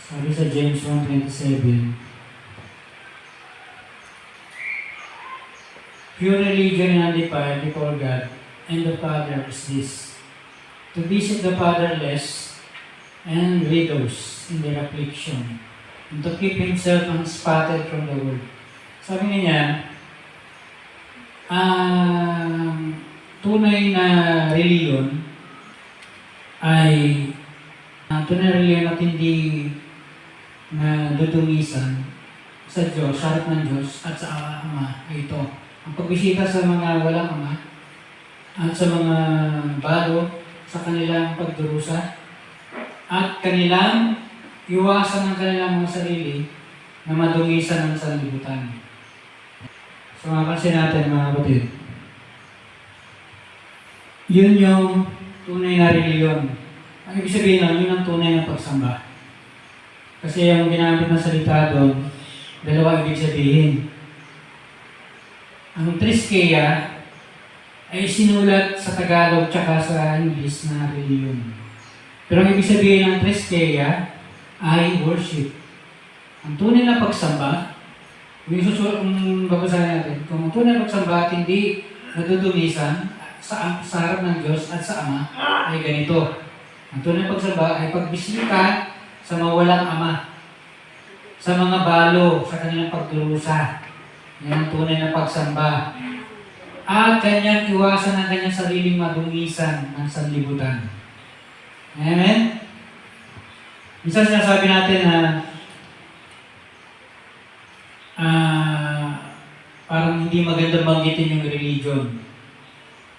Sabi sa James 1:27, pure religion and undefiled before God and the Father is this, to visit the fatherless and widows in their affliction, and to keep himself unspotted from the world. Sabi niya, tunay na reliyon ay tunay na reliyon at hindi na dudumisan sa Diyos, sa harap ng Diyos at sa Ama ay ito. Ang pagbisita sa mga walang ama at sa mga balo sa kanilang pagdurusa at kanilang iwasan ng kanilang mga sarili na madungisan ng sanlibutan. So mapansin natin mga kapatid, yun yung tunay na reliyon. Ang ibig sabihin lang, yun ang tunay na pagsamba. Kasi yung ginamit na salita doon, dalawa ibig sabihin. Ang Triskeia ay sinulat sa Tagalog tsaka sa English na reliyon. Pero ang ibig sabihin ng Triskeia ay worship. Ang tunay na pagsamba, kung babasahin natin, kung ang tunay na pagsamba at hindi nadudumisan sa harap ng Diyos at sa Ama ay ganito. Ang tunay na pagsamba ay pagbisita sa mawalang ama, sa mga balo, sa kanilang pagdurusa. Yan ang tunay na pagsamba. At kanyang iwasan ang kanyang sariling madungisan ng sanlibutan. Amen? Minsan sinasabi natin na parang hindi maganda banggitin yung religion.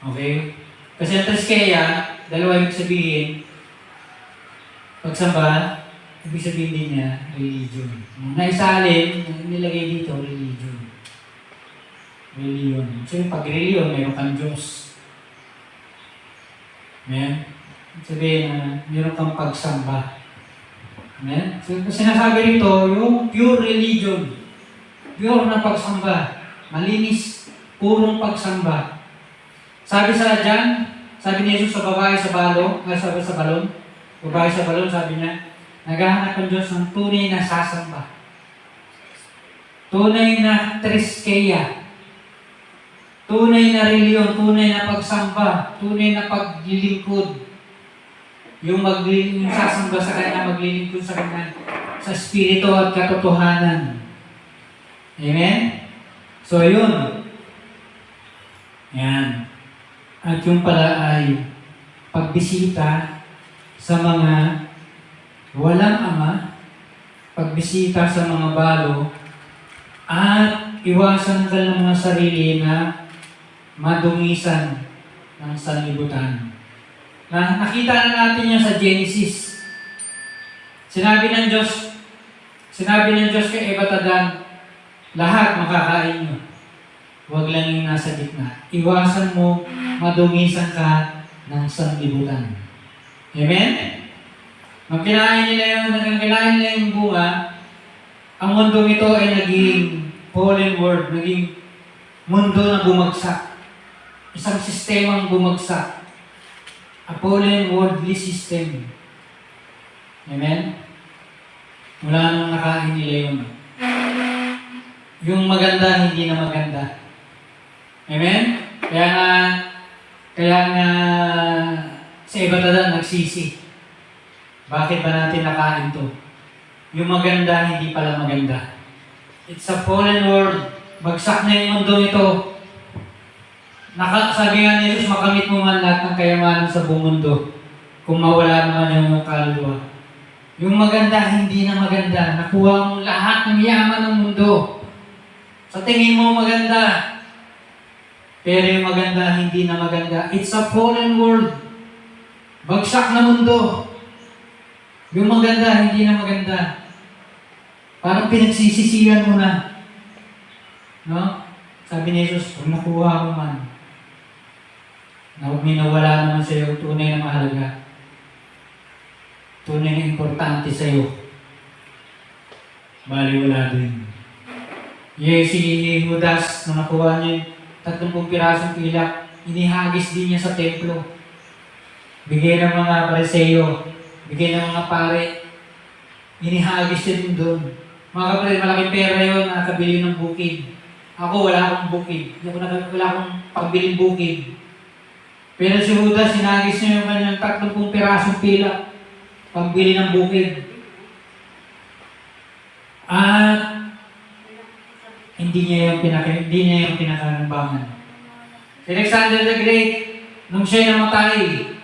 Okay? Kasi ang Triskeia, dalawa ibig sabihin, pagsamba, ibig sabihin din niya, religion. Naisalin, nilagay dito, religion. Religion. So yung pag-religion, mayroon kang Diyos. Amen? Sabihin na, mayroon kang pagsamba. Amen? So sinasabi rito, yung pure religion, pure na pagsamba, malinis, purong pagsamba. Sabi sa dyan, sabi ni Jesus sa babae sa balon, babae sa balon, sabi niya, naghahanap ang Diyos ng tunay na sasamba. Tunay na Triskeia. Tunay na reliyon, tunay na pagsamba, tunay na paglilingkod. Yung sasamba sa kanya, maglilingkod sa kanya, sa Espiritu at katotohanan. Amen? So, yun. Yan. At yung pala ay pagbisita sa mga walang ama, pagbisita sa mga balo, at iwasan ka ng mga sarili na madungisan ng sanlibutan. Nakita na natin yan sa Genesis. Sinabi ng Diyos kay Eva at Adan, lahat makakain nyo. Huwag lang yung nasa gitna. Iwasan mo, madungisan ka ng sanlibutan. Amen? Nang kinain nila yung bunga, ang mundong ito ay naging fallen world, naging mundo na bumagsak. Isang sistemang bumagsak. A fallen worldly system. Amen? Mula nang nakain nila yun. Yung maganda, hindi na maganda. Amen? Kaya nga sa iba't Adan nagsisi. Bakit ba natin nakain to? Yung maganda, hindi pala maganda. It's a fallen world. Bagsak na yung mundo ito. Sabi nga ni Jesus, makamit mo man lahat ng kayamanan sa buong mundo kung mawala naman yung kaluluwa. Yung maganda, hindi na maganda. Nakuha mo lahat ng yaman ng mundo. Sa tingin mo maganda. Pero yung maganda, hindi na maganda. It's a fallen world. Bagsak na mundo. Yung maganda, hindi na maganda. Parang pinagsisisihan mo na. No? Sabi ni Jesus, kung nakuha mo man, na minawala naman sa iyo tunay na mahalaga. Tunay na importante sa iyo. Bali wala din. Si Judas, nung nakuha niya 30 pirasong pilak, inihagis din niya sa templo. Bigay ng mga Pariseo, bigay ng mga pare. Inihagis siya din doon. Mga kapatid, malaking pera yun na kabili ng bukid. Ako, wala akong bukid. Wala akong pagbiling bukid. Pero si Judas, sinagis niya yung kanyang 30 pirasong pila pambili ng bukid. At hindi niya yung pinakarambangan. Si Alexander the Great, nung siya namatay,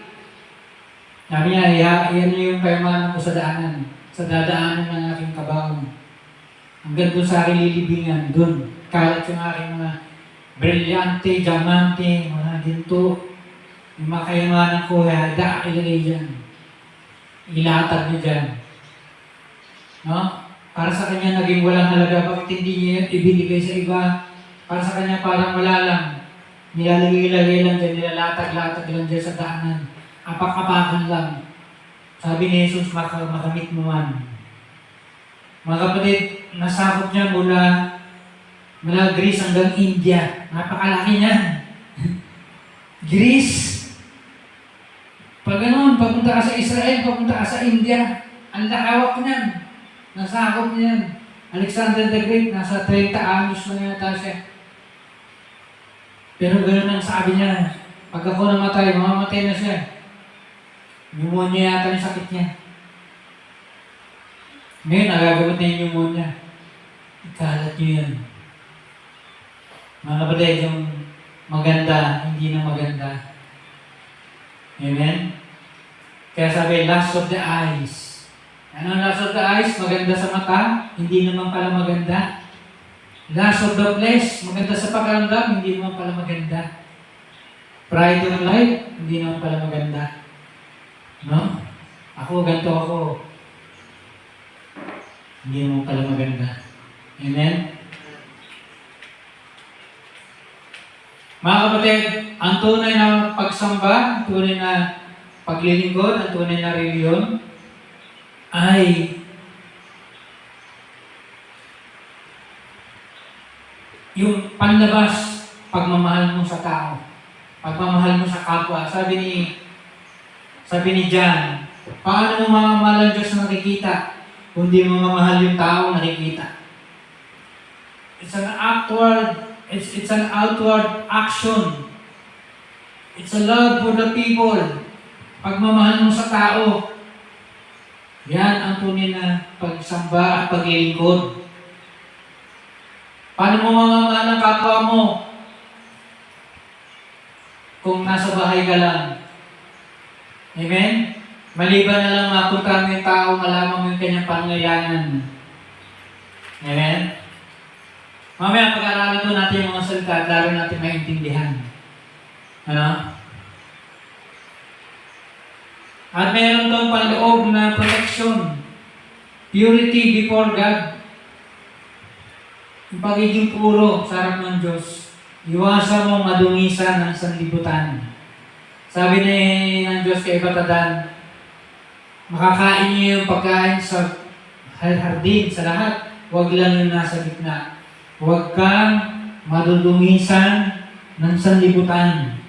sabi niya, yan yung kayamanan ko sa daanan, sa dadaanan ng aking kabaong. Hanggang doon sa aking lilibingan, doon, kalat yung aking mga brilyante, diamante, mga ginto, yung mga kayamanan ko, ilagay dyan. Ilatag niyo dyan. No? Para sa kanya naging walang halaga, bakit hindi niya yun ibinigay sa iba? Para sa kanya parang wala lang. Nilalagay lang dyan, nilalatag-latag lang dyan sa daanan. Apak-apakan lang. Sabi ni Jesus, makamit mo man. Mga kapatid, nasakop niya mula Greece hanggang India. Napakalaki niyan. Greece. Pag ganoon, papunta ka sa Israel, papunta ka sa India. Ang lakawak niyan. Nasakop niyan. Alexander the Great, nasa 30 anos na yata siya. Pero ganoon ang sabi niya, pag ako namatay, mamamatay na siya. Pneumonia yata yung sakit niya. Ngayon, nagagamot na yung pneumonia. Ikalat niyo yan. Mga kapatid, yung maganda, hindi na maganda. Amen? Kaya sabi, lust of the eyes. Ano ang lust of the eyes? Maganda sa mata, hindi naman pala maganda. Lust of the flesh, maganda sa pakiramdam, hindi naman pala maganda. Pride of life, hindi naman pala maganda. No? Ako, ganito ako. Hindi naman pala maganda. Amen? Mga kapatid, ang tunay na pagsamba, ang tunay na paglilingkod, ang tunay na reliyon, ay yung panlabas, pagmamahal mo sa tao, pagmamahal mo sa kapwa. Sabi ni John, paano mo mamamahal ang Diyos na nakikita, kung di mo mamahal yung tao nakikita? It's an outward action. It's a love for the people. Pagmamahal mo sa tao, yan ang tunay na pagsamba at paglilingkod. Paano mo mamamahal ang kapwa mo kung nasa bahay ka lang? Amen? Maliban na lang mapunta mo yung tao, malaman mo yung kanyang pangailangan. Amen? Mamaya pag-aaralan po natin yung mga salita at lalo natin maintindihan. Ano? At meron doon panloob na protection. Purity before God. Yung pagiging puro sa harap ng Diyos. Iwasan mo madungisan ng sanlibutan. Sabi ng Diyos kay Batadan, makakain niyo yung pagkain sa hardin, sa lahat. Huwag lang yung nasa gitna. Huwag kang madudungisan ng sanlibutan.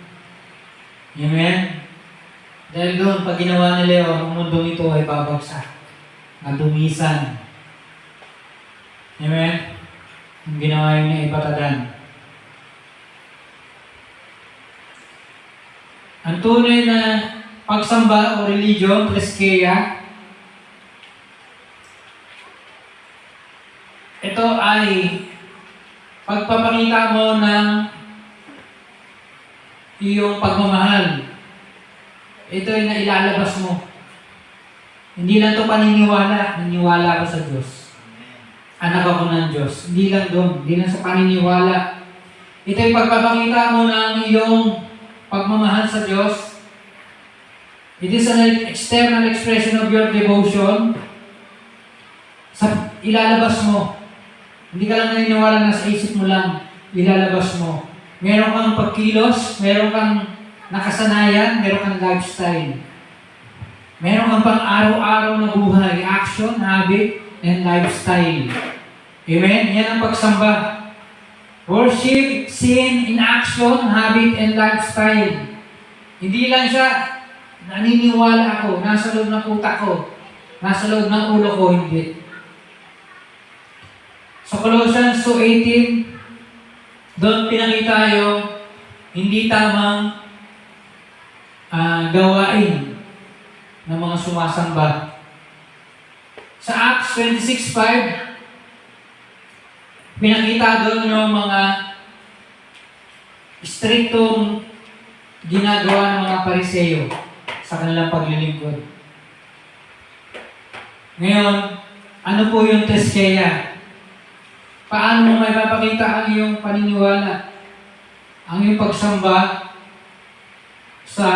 Amen? Dahil doon, pag ginawa ni Leo, ang mundong ito ay babagsak. Madungisan. Amen? Ang ginawa yun ni Batadan. Ang tunay na pagsamba o religion, Treskeia, ito ay pagpapakita mo ng iyong pagmamahal. Ito ay nailalabas mo. Hindi lang ito paniniwala. Naniniwala ka sa Diyos. Anak ako ng Diyos. Hindi lang doon. Hindi lang sa paniniwala. Ito ay pagpapakita mo ng iyong pagmamahal sa Diyos. It is an external expression of your devotion. Ilalabas mo. Hindi ka lang naniniwala na sa isip mo lang, ilalabas mo. Meron kang pagkilos, meron kang nakasanayan, meron kang lifestyle. Meron kang pang araw-araw na buhay, action, habit, and lifestyle. Amen? Yan ang pagsamba. Worship, sin in action, habit, and lifestyle. Hindi lang siya, naniniwala ako, nasa loob ng utak ko. nasa loob ng ulo ko, hindi. Sa Colossians 2:18, doon pinakita yung hindi tamang gawain ng mga sumasamba. Sa Acts 26:5, pinakita doon yung mga striktong ginagawa ng mga Pariseo sa kanilang paglilingkod. Ngayon, ano po yung treskeya? Paano mo may papakita ang iyong paniniwala? Ang iyong pagsamba sa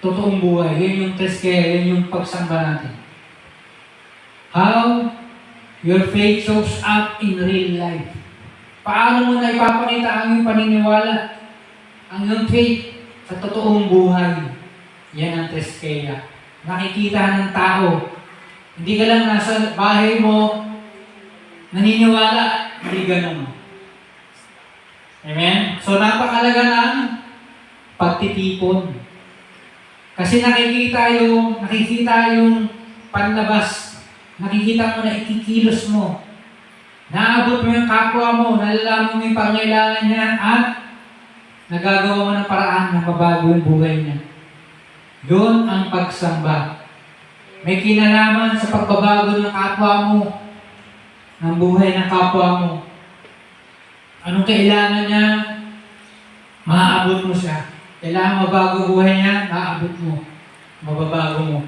totoong buhay. Yan yung treskeya, yan yung pagsamba natin. How your faith shows up in real life. Paano mo na ipapakita ang iyong paniniwala, ang iyong faith sa totoong buhay? Yan ang treskeya. Nakikita ng tao. Hindi ka lang nasa bahay mo, naniniwala, hindi ganun. Amen? So, napakalaga ng pagtitipon. Kasi nakikita yung panlabas. Nakikita mo na ikikilos mo. Naabot mo yung kapwa mo, nalalaman mo yung pangailangan niya, at nagagawa mo ng paraan na mabago yung buhay niya. Yun ang pagsamba. May kinalaman sa pagbabago ng kapwa mo, ng buhay ng kapwa mo. Anong kailangan niya? Maaabot mo siya. Kailangan mabago buhay niya, maaabot mo. Mababago mo.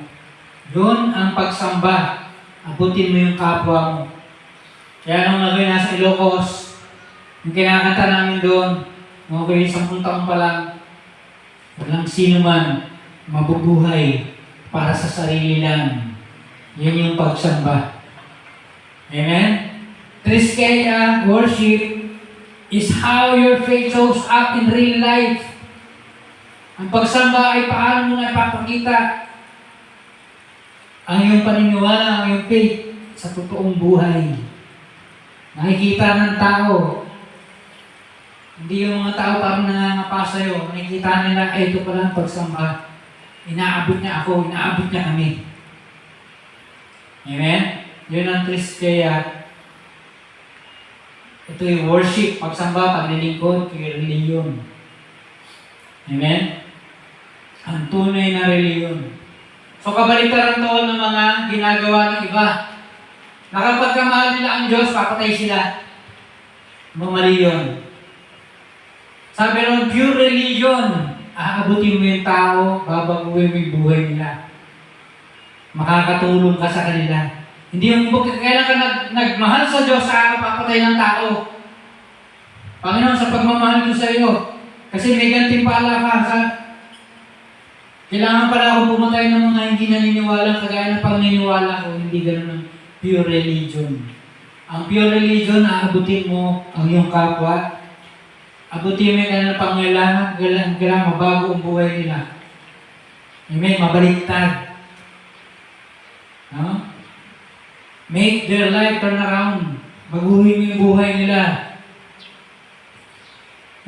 Yun ang pagsamba. Abutin mo yung kapwa mo. Kaya nung nagawin nasa Ilocos, yung kinakanta namin doon, nung ako'y 10 taon pa lang, walang sino man mabubuhay para sa sarili lang. Yun yung pagsamba. Amen? Treskeya, worship, is how your faith shows up in real life. Ang pagsamba ay paano mo na ipapakita ang iyong paniniwala, ang iyong faith sa totoong buhay. Nakikita ng tao. Hindi yung mga tao parang nangangapa sa'yo. Nakikita nila, ay ito pala ang pagsamba. Inaabot niya ako, inaabot niya kami. Amen? Yun ang treskeya. Ito yung worship, pagsamba, paglilingkod, reliyon. Amen? Ang tunay na reliyon. So, kabaliktaran to ng mga ginagawa ng iba. Na kapag kamahal nila ang Diyos, papatay sila. Mali yun. Sabi ron, pure religion. Aabutin mo yung tao, babaguhin mo yung buhay nila. Makakatulong ka sa kanila. Hindi yung kailan ka nagmahal sa Diyos, sa papatay ng tao. Panginoon, sa pagmamahal ko sa iyo, kasi may gantimpala ka sa kailangan pala ako pumatay ng mga hindi naniniwala kagaya ng paniniwala ko, hindi ganun ang pure religion. Ang pure religion, aabutin mo ang iyong kapwa, abutin mo yung kanilang pangailangan, kailangan mabago ang buhay nila. Amen, mabaliktad. No? Make their life turn around. Baguhin mo yung buhay nila.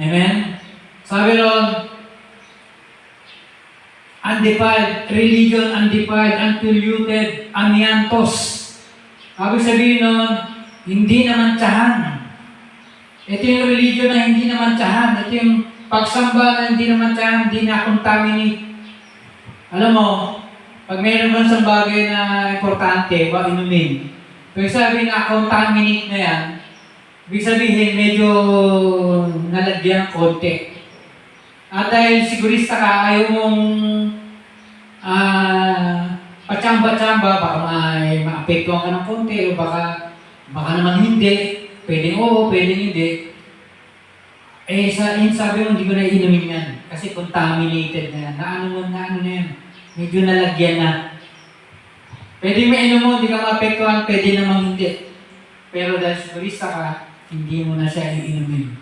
Amen? Sabi ron, undefiled, religion undefiled, unpolluted, amiantos. Sabi sabihin nun, hindi naman tsahan. Ito yung religion na hindi naman tsahan. Ito yung pagsamba na hindi naman tsahan, hindi na contaminate. Alam mo, pag mayroon kang isang bagay na importante, ba inumin, pag sabi na contaminate na yan, ibig sabihin medyo nalagyan ng konti. At dahil sigurista ka, ayaw mong patsamba-tsamba, baka may maapektuhan ka ng konti, o baka naman hindi, pwedeng oo, pwedeng hindi. Eh, sabi mo, hindi ko na inumin yan, kasi contaminated na yan. Naano na yan, medyo nalagyan na. Pwede mo inom mo, hindi ka maapektuhan, pwede namang hindi. Pero dahil sigurista ka, hindi mo na siya inumin.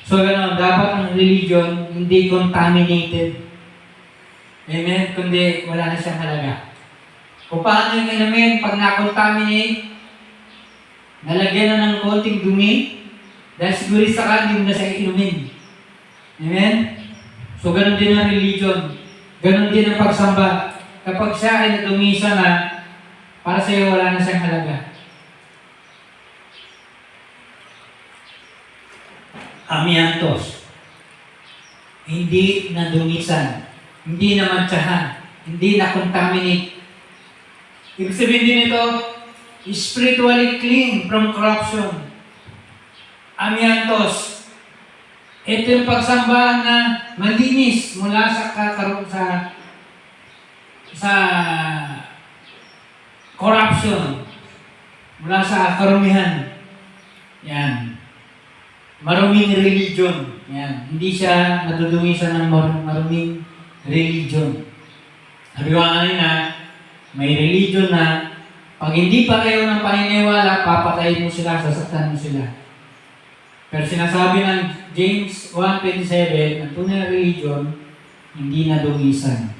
So, gano'n, dapat ang religion hindi contaminated. Amen? Kundi wala na siyang halaga. Kung paano yung inumin, pag na-contaminate, nalagyan na ng konting dumi, dahil sigurista ka, hindi mo na siya inumin. Amen? So, gano'n din ang religion. Gano'n din ang pagsamba. Kapag siya ay nadumisa na, Para sa iyo, wala na siyang halaga. Amiantos. Hindi nadungisan. Hindi namantsahan. Hindi na-contaminate. Ibig sabihin din ito, spiritually clean from corruption. Amiantos. Ito yung pagsamba na malinis mula sa corruption. Mula sa karumihan. Yan. Maruming religion. Yan. Hindi siya nadudungisan ng maruming religion. Sabi ko kanina, may religion na pag hindi pa kayo ng paniniwala, papatayin mo sila, sasaktan mo sila. Pero sinasabi ng James 1:27, ang tunay na religion, hindi nadungisan.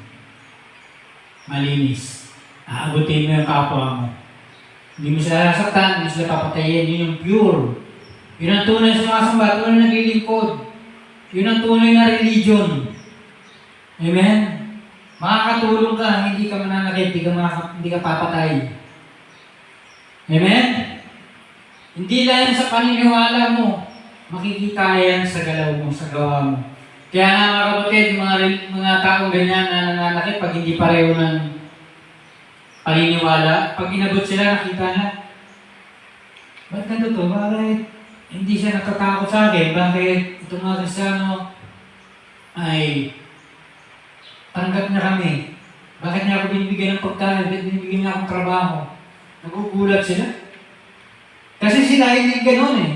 Malinis. Aabutin mo yung kapwa mo. Hindi mo sila sasaktan, hindi mo sila papatayin. Yun yung pure. Yun ang tunay sa mga samba, tunay na naglilingkod. Yun ang tunay na religion. Amen? Makakatulong ka, hindi ka mananakit, hindi ka papatay. Amen? Hindi lang sa paniniwala mo, makikita yan sa galaw mo, sa gawa mo. Kaya nga mga kapatid, mga taong ganyan na nananakit pag hindi pareho ng paniniwala, pag inabot sila, nakita na, ba't ganito to? Bakit hindi siya natatakot sa akin? Bakit itong mga Kristiyano ay tanggap na kami? Bakit niya ako binibigyan ng pagkain? Bakit binibigyan niya akong trabaho? Nagugulat sila. Kasi sila hindi ganoon eh.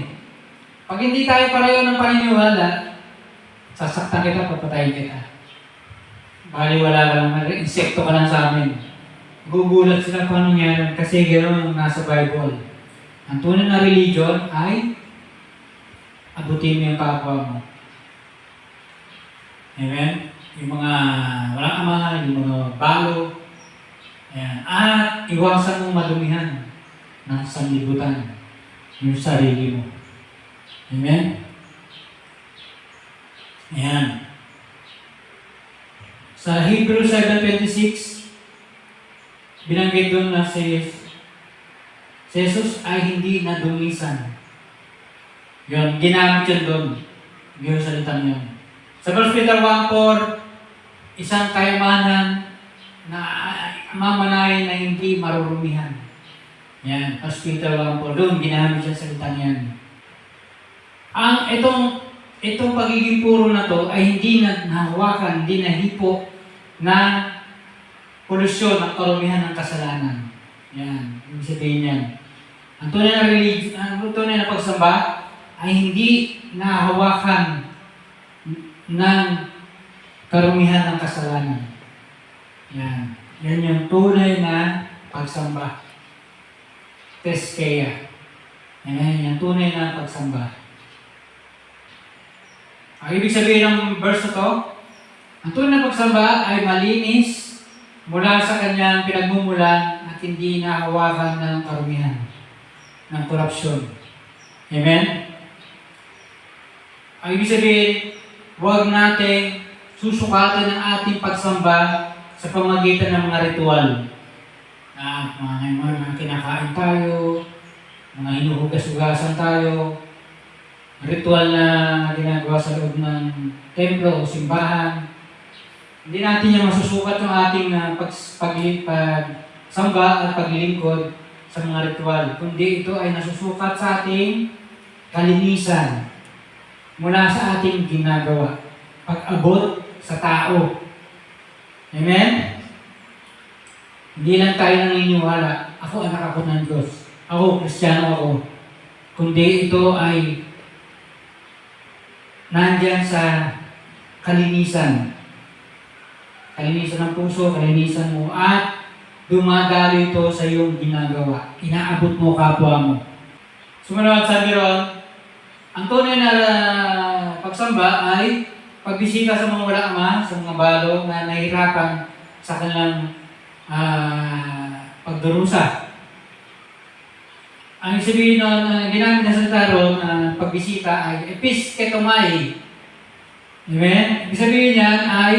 Pag hindi tayo pareho ng paniniwala, sasaktan kita, papatayin kita. Baliwala ka lang, insekto ka lang sa amin. Gugulat sila kung anong yan kasi ganoon yung nasa Bible. Ang tunay na religion ay abutin mo yung kapwa mo. Amen? Yung mga walang ama, yung mga balo. Ayan. At iwasan mong madumihan ng sanlibutan yung sarili mo. Amen? Ayan. Sa Hebrews 7:26, binanggit doon na si Jesus ay hindi nadungisan. Yun, ginamit yun doon. Yung salitang yun. Sa 1 Peter 1:4, isang kayamanan na mamanayan na hindi marurumihan. Yan, 1 Peter 1:4, doon ginamit yung salitang yan. Itong pagiging puro na to ay hindi nahawakan, hindi nahipo na polusyon ng karumihan ng kasalanan. Yan, ibig sabihin yan. Ang tunay na pagsamba ay hindi nahawakan ng karumihan ng kasalanan. Yan. Yan yung tunay na pagsamba. Teskeya. Yan yung tunay na pagsamba. Ang ibig sabihin ng verse na to, ang tunay na pagsamba ay malinis mula sa kanyang pinagmumulan at hindi nahawakan ng karumihan, ng korupsyon. Amen? Ang ibig sabihin, huwag natin susukatan ang ating pagsamba sa pamamagitan ng mga ritual. Mga kinakain tayo, mga hinuhugas-hugasan tayo, ritual na ginagawa sa loob ng templo o simbahan. Hindi natin yung masusukat yung ating pagsamba at paglilingkod sa mga ritual. Kundi ito ay nasusukat sa ating kalinisan mula sa ating ginagawa. Pag-abot sa tao. Amen? Hindi lang tayo naniniwala, ako anak ako ng Diyos. Ako, Kristiyano ako. Kundi ito ay nandyan sa kalinisan. Kalinisan ng puso, kalinisan mo, at dumadalo ito sa iyong ginagawa. Inaabot mo kapwa mo. Sumunod sabi ron, ang tunay na pagsamba ay pagbisita sa mga walang ama, sa mga balo na nahihirapan sa kanilang pagdurusa. Ang sabihin nun, ginamit na salita ron, pagbisita ay episketomai. Amen? Ibig sabihin niyan ay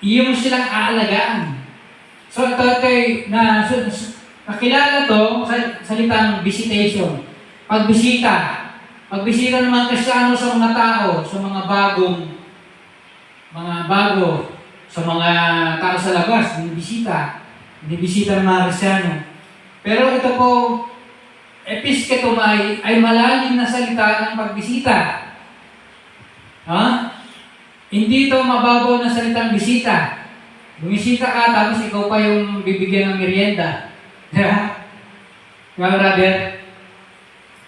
iyo mo silang aalagaan. So ito ay kakilala to sa salitang visitation. Pagbisita. Pagbisita ng mga Kristiyano sa mga tao, sa mga bago, sa mga tao sa labas, binibisita ng mga Kristiyano. Pero ito po, episketomy ay malalim na salita ng pagbisita. Ha? Hindi ito mababaw na salitang bisita. Bumisita ka, tapos ikaw pa yung bibigyan ng merienda. Diba? Diba, brother?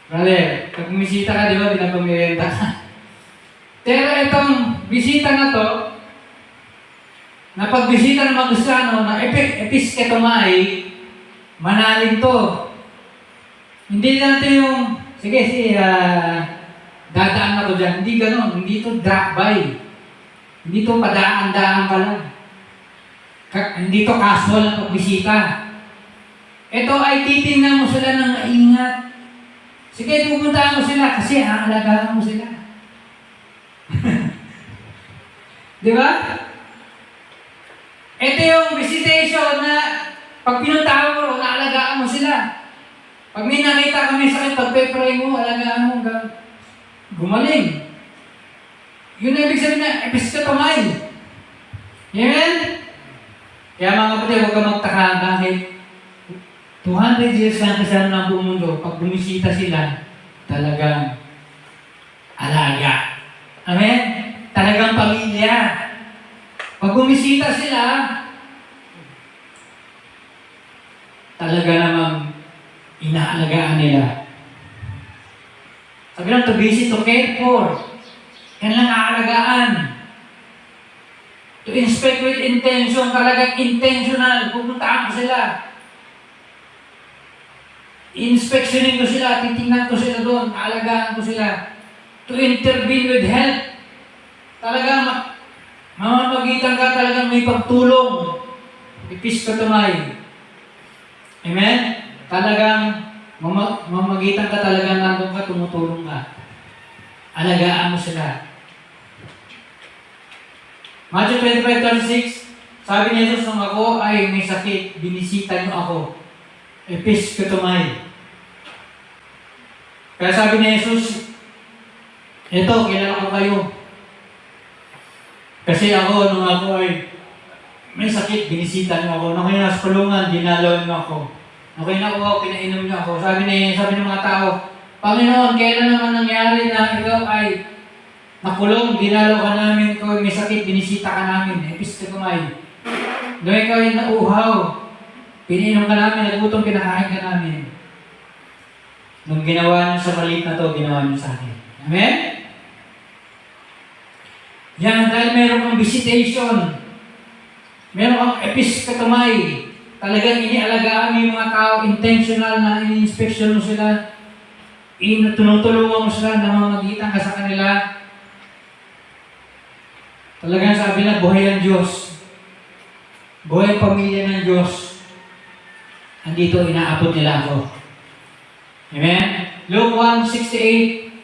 Brother, pag bumisita ka, di ba, pinapamerienda ka? Pero itong bisita na to, na pagbisita ng mga Kristiyano, na episketomy, manalim to. Hindi natin yung, sige, dadaan ako dyan. Hindi ganun. Hindi to drop-by. Hindi to padaan-daan ka lang. Hindi to casual na pagbisita. Ito ay titingnan mo sila ng maingat. Sige, pupuntahan mo sila kasi aalagaan mo sila. Di ba? Ito yung visitation na pag pinuntahan mo, naalagaan mo sila. Pag may nakita kami sakit, pag-pray mo, alagaan mo hanggang gumaling. Yun ang ibig sabihin na episketomy. Amen? Kaya mga kapatid, huwag ka magtaka kahit 200 years lang kasama ng buong mundo, pag bumisita sila, talagang alaga. Amen? Talagang pamilya. Pag bumisita sila, talaga namang inaalagaan nila. Sabi lang, to visit, to care for. Yan lang aalagaan. To inspect with intention, talagang intentional. Pupuntaan ko sila. Inspectionin ko sila, titingnan ko sila doon, aalagaan ko sila. To intervene with help. Talagang mamamagitan ka, talagang may pagtulong. Episketomy. Amen? Talagang mamagitan ka, talagang nandun ka, tumutulong ka. Alagaan mo sila. Matthew 25:36, sabi ni Jesus, nung ako ay may sakit, binisita niyo ako. Episketomy. Kaya sabi ni Jesus, eto, kilala ko kayo. Kasi ako, nung ako ay may sakit, binisita niyo ako. Nung kayo nasa kulungan, dinalaw niyo ako. Nung kayo nakuha, pinainom niyo ako. Sabi ng mga tao, Panginoon, kailan naman nangyari na ikaw ay nakulong, dinalaw ka namin, ikaw ay may sakit, binisita ka namin. Episketomy. Nung ikaw ay nauhaw, pinainom ka namin, nagutom, pinakain ka namin. Nung ginawa niyo sa maliit na to, ginawa niyo sa akin. Amen? Yan, dahil meron kang visitation, meron kang episketomy, talagang inialagaan mo yung mga tao, intentional na ini-inspection mo sila, tinutulungan mo sila, namamagitan ka sa kanila. Talagang sabi na, buhay ang Diyos. Buhay ang pamilya ng Diyos. Andito, inaabot nila ako. Amen? Luke 1:68,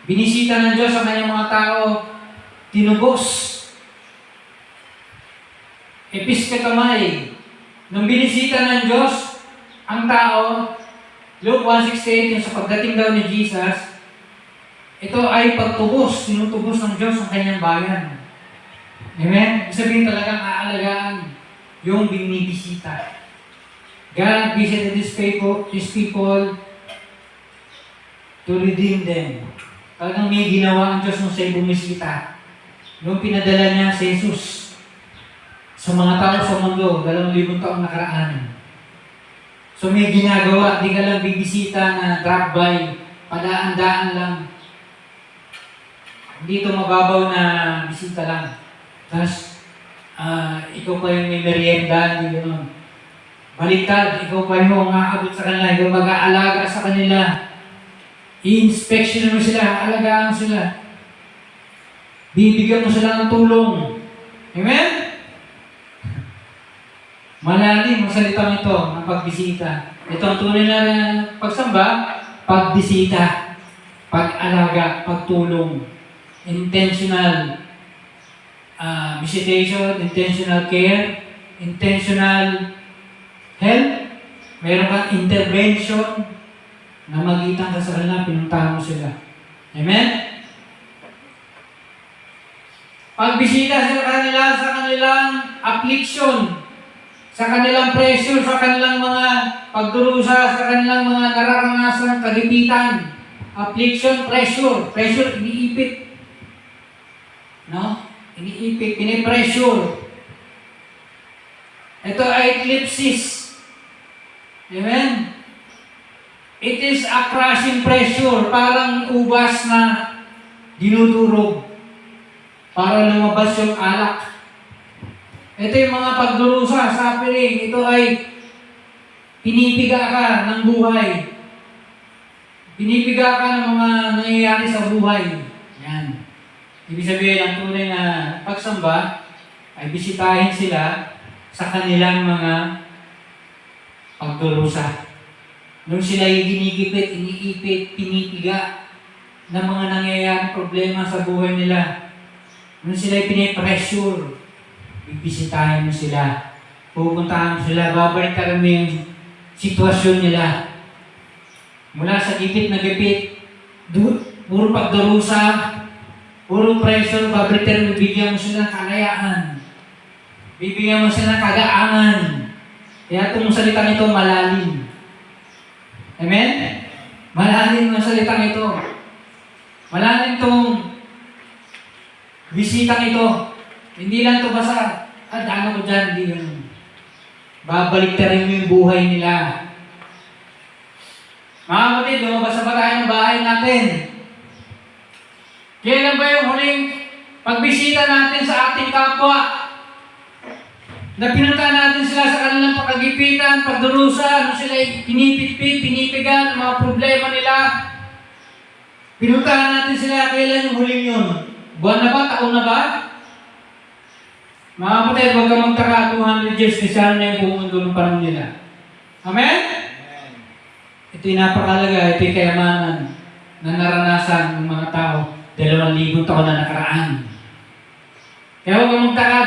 binisita ng Diyos ang kanyang mga tao, tinubos. Episketomy. Nung binisita ng Diyos ang tao, Luke 1:68, yung sa pagdating daw ni Jesus, ito ay pagtubos, tinutubos ng Diyos ang kanyang bayan. Amen? Sabihin talagang aalagaan yung binibisita. God visited these people to redeem them. Talagang may ginawa ang Diyos nung siya'y bumisita. Yung pinadala niya si Jesus sa mga tao sa mundo, 2,000 taong nakaraan. So may ginagawa, di ka lang bibisita na drop-by, padaan-daan lang. Hindi ito mababaw na bisita lang. Tapos, ikaw pa yung may merienda, hindi gano'n. Baliktad, ikaw pa yung aabot sa kanila, ikaw mag-aalaga sa kanila. I-inspection mo sila, alagaan mo sila. Bibigyan mo sila ng tulong. Amen? Malalim ang salitang ito ng pagbisita. Ito ang tunay na pagsamba, pagbisita, pag-alaga, pagtulong, intentional visitation, intentional care, intentional help, Meron kang intervention na magitan ka sa kanila, pinuntahan mo sila. Amen? Pagbisita sa kanila sa kanilang affliction, sa kanilang pressure, sa kanilang mga pagdurusa, sa kanilang mga nararanasan, kagipitan, affliction, pressure. Pressure, iniipit. No? Iniipit, pinipressure. Ito ay eclipsis. Amen? It is a crushing pressure, parang ubas na dinudurog para lumabas yung alak. Ito yung mga pagdurusa, suffering. Ito ay pinipiga ka ng buhay. Pinipiga ka ng mga nangyayari sa buhay. Yan. Ibig sabihin, ang tunay na pagsamba ay bisitahin sila sa kanilang mga pagdurusa. Nung sila ay ginigipit, iniipit, pinipiga ng mga nangyayari problema sa buhay nila. Nung sila ay pinipressure, bibisitahin mo sila. Pupuntahan mo sila, babalikan mo yung sitwasyon nila. Mula sa gipit na gipit, puro pagdurusa, puro pressure, babalikan mo, bibigyan mo sila ng kalayaan. Bibigyan mo sila ng kagaangan. Kaya itong salitang ito malalim. Amen? Malalim ang salitang ito. Malalim itong bisitang ito. Hindi lang ito basta, ano ko dyan, hindi yun. Babalik na rin mo yung buhay nila. Mga kapatid, lumabas ba tayo ng bahay natin? Kailan ba yung huling pagbisita natin sa ating kapwa? Na pinunta natin sila sa kanilang pagkagipitan, pagdurusa, ano sila pinipitpit, pinipigan, mga problema nila. Pinuntahan natin sila, kailan yung huling yun? Buwan na ba? Taon na ba? Mga kapatid, huwag ka magtaka, 200 years, kasi na yung buong mundo ng panahon nila. Amen? Ito yung napakalaga, ito yung kayamanan na naranasan ng mga tao 2,000 taon na nakaraan. Kaya huwag ka magtaka,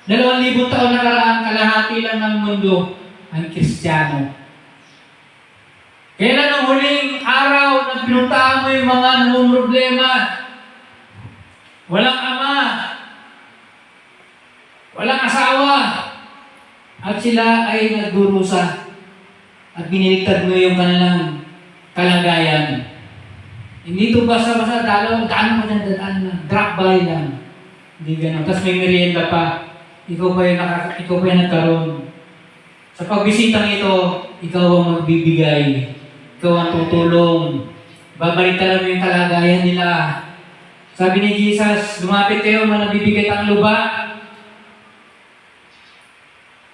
2,000 taon nakaraan, kalahati lang ng mundo ang Kristiyano. Kailan ang huling araw na pinuntahan mo yung mga namumroblema? Walang ama, walang asawa, at sila ay nagdurusa at biniligtad mo yung kanilang kalagayan. Hindi ito basta-basta dalaw, daan mo dyan, drop by lang. Hindi ganun. Tapos may merienda pa. Ikaw pa yung nagkaroon. Sa pagbisitang ito, ikaw ang magbibigay. Ikaw ang tutulong. Babalitan mo yung kalagayan nila. Sabi ni Jesus, lumapit kayo mga nabibigay ang luba.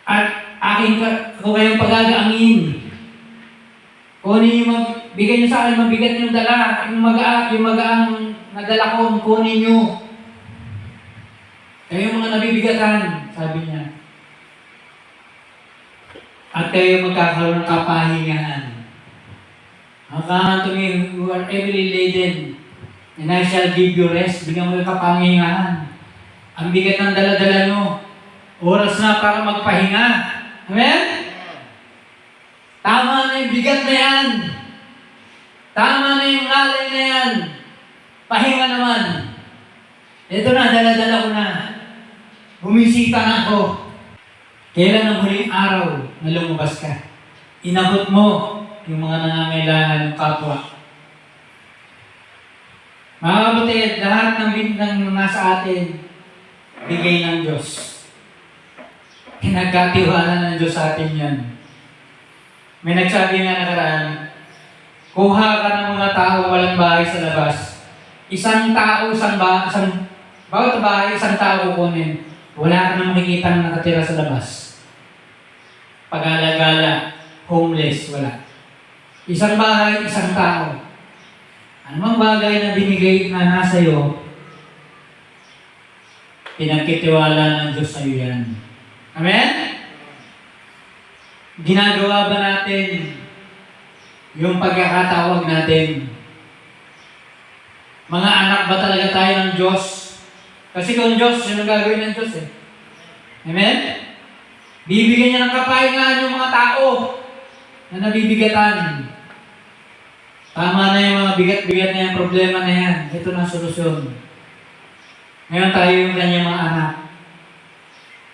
At ako kayong pagagaangin. Kunin yung bigay nyo sa akin, mabigat nyo dala. Yung magaang nadala ko, kunin nyo. Kayo mga nabibigatan, sabi niya. At kayo magkakaroon ng kapahingahan. Come to me who are heavily laden, and I shall give you rest. Bigyan mo yung kapahingahan. Ang bigat ng dala-dala nyo. Oras na para magpahinga. Amen? Tama na yung bigat na yan. Tama na yung ngalay na yan. Pahinga naman. Ito na, dala-dala ko na. Bumisita na ako. Kailan ang huling araw na lumabas ka? Inabot mo yung mga nangangailangan ng kapwa. Mga kapatid, lahat ng bintang nasa atin, bigay ng Diyos. Pinagkatiwala ng Diyos sa atin yan. May nagsabi nga nakaraan, kuha ka ng mga tao walang bahay sa labas. Isang tao, bawat bahay, isang tao kukunin. Wala ka nang makikita na nakatira sa labas. Pag-alagala, homeless, wala. Isang bahay, isang tao. Anumang bagay na binigay na nasa iyo, pinagkitiwala ng Diyos sa iyo yan. Amen? Ginagawa ba natin yung pagkakatawag natin? Mga anak ba talaga tayo ng Diyos? Kasi kung Diyos, yun ang gagawin ng Diyos eh. Amen? Bibigyan niya ng kapahingahan yung mga tao. na nabibigatan. Tama na yung mga bigat-bigat na yung problema na yan. Ito na ang solusyon. Ngayon tayo yung kanyang mga anak.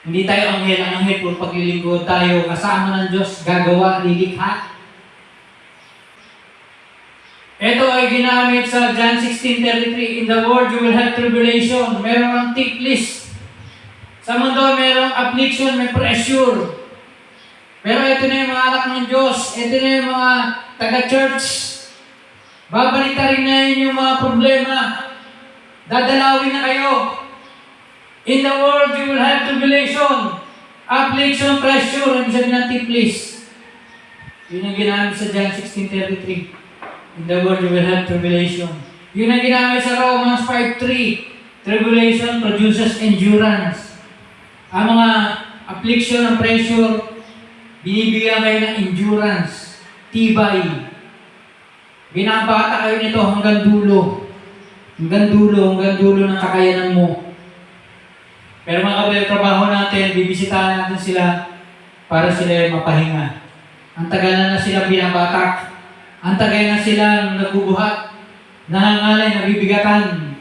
Hindi tayo anghel. Ang anghel kung paglilingkod tayo, kasama ng Diyos, gagawa, lilikha. Ito ay ginamit sa John 16:33. In the world you will have tribulation. Meron ang tick list. Sa mundo merong affliction, may pressure. Pero ito na yung mga anak ng Diyos. Ito na yung mga taga-church. Babalita rin na yun yung mga problema. Dadalawin na kayo. In the world you will have tribulation, affliction, pressure, ang sabi ng tick list. Yun ang ginamit sa John 16:33. In the world you will have tribulation. Yun ang ginamit sa Romans 5:3. Tribulation produces endurance. Ang mga affliction and pressure, binibigyan kayo ng endurance, tibay. Binabata kayo nito hanggang dulo. Hanggang dulo ng kakayanan mo. Pero mga kapatid, trabaho natin, bibisitahan natin sila para sila mapahinga. Ang tagal na silang binabatak. Ang tagal na silang nagbubuhat. Nangangalay, nabibigatan.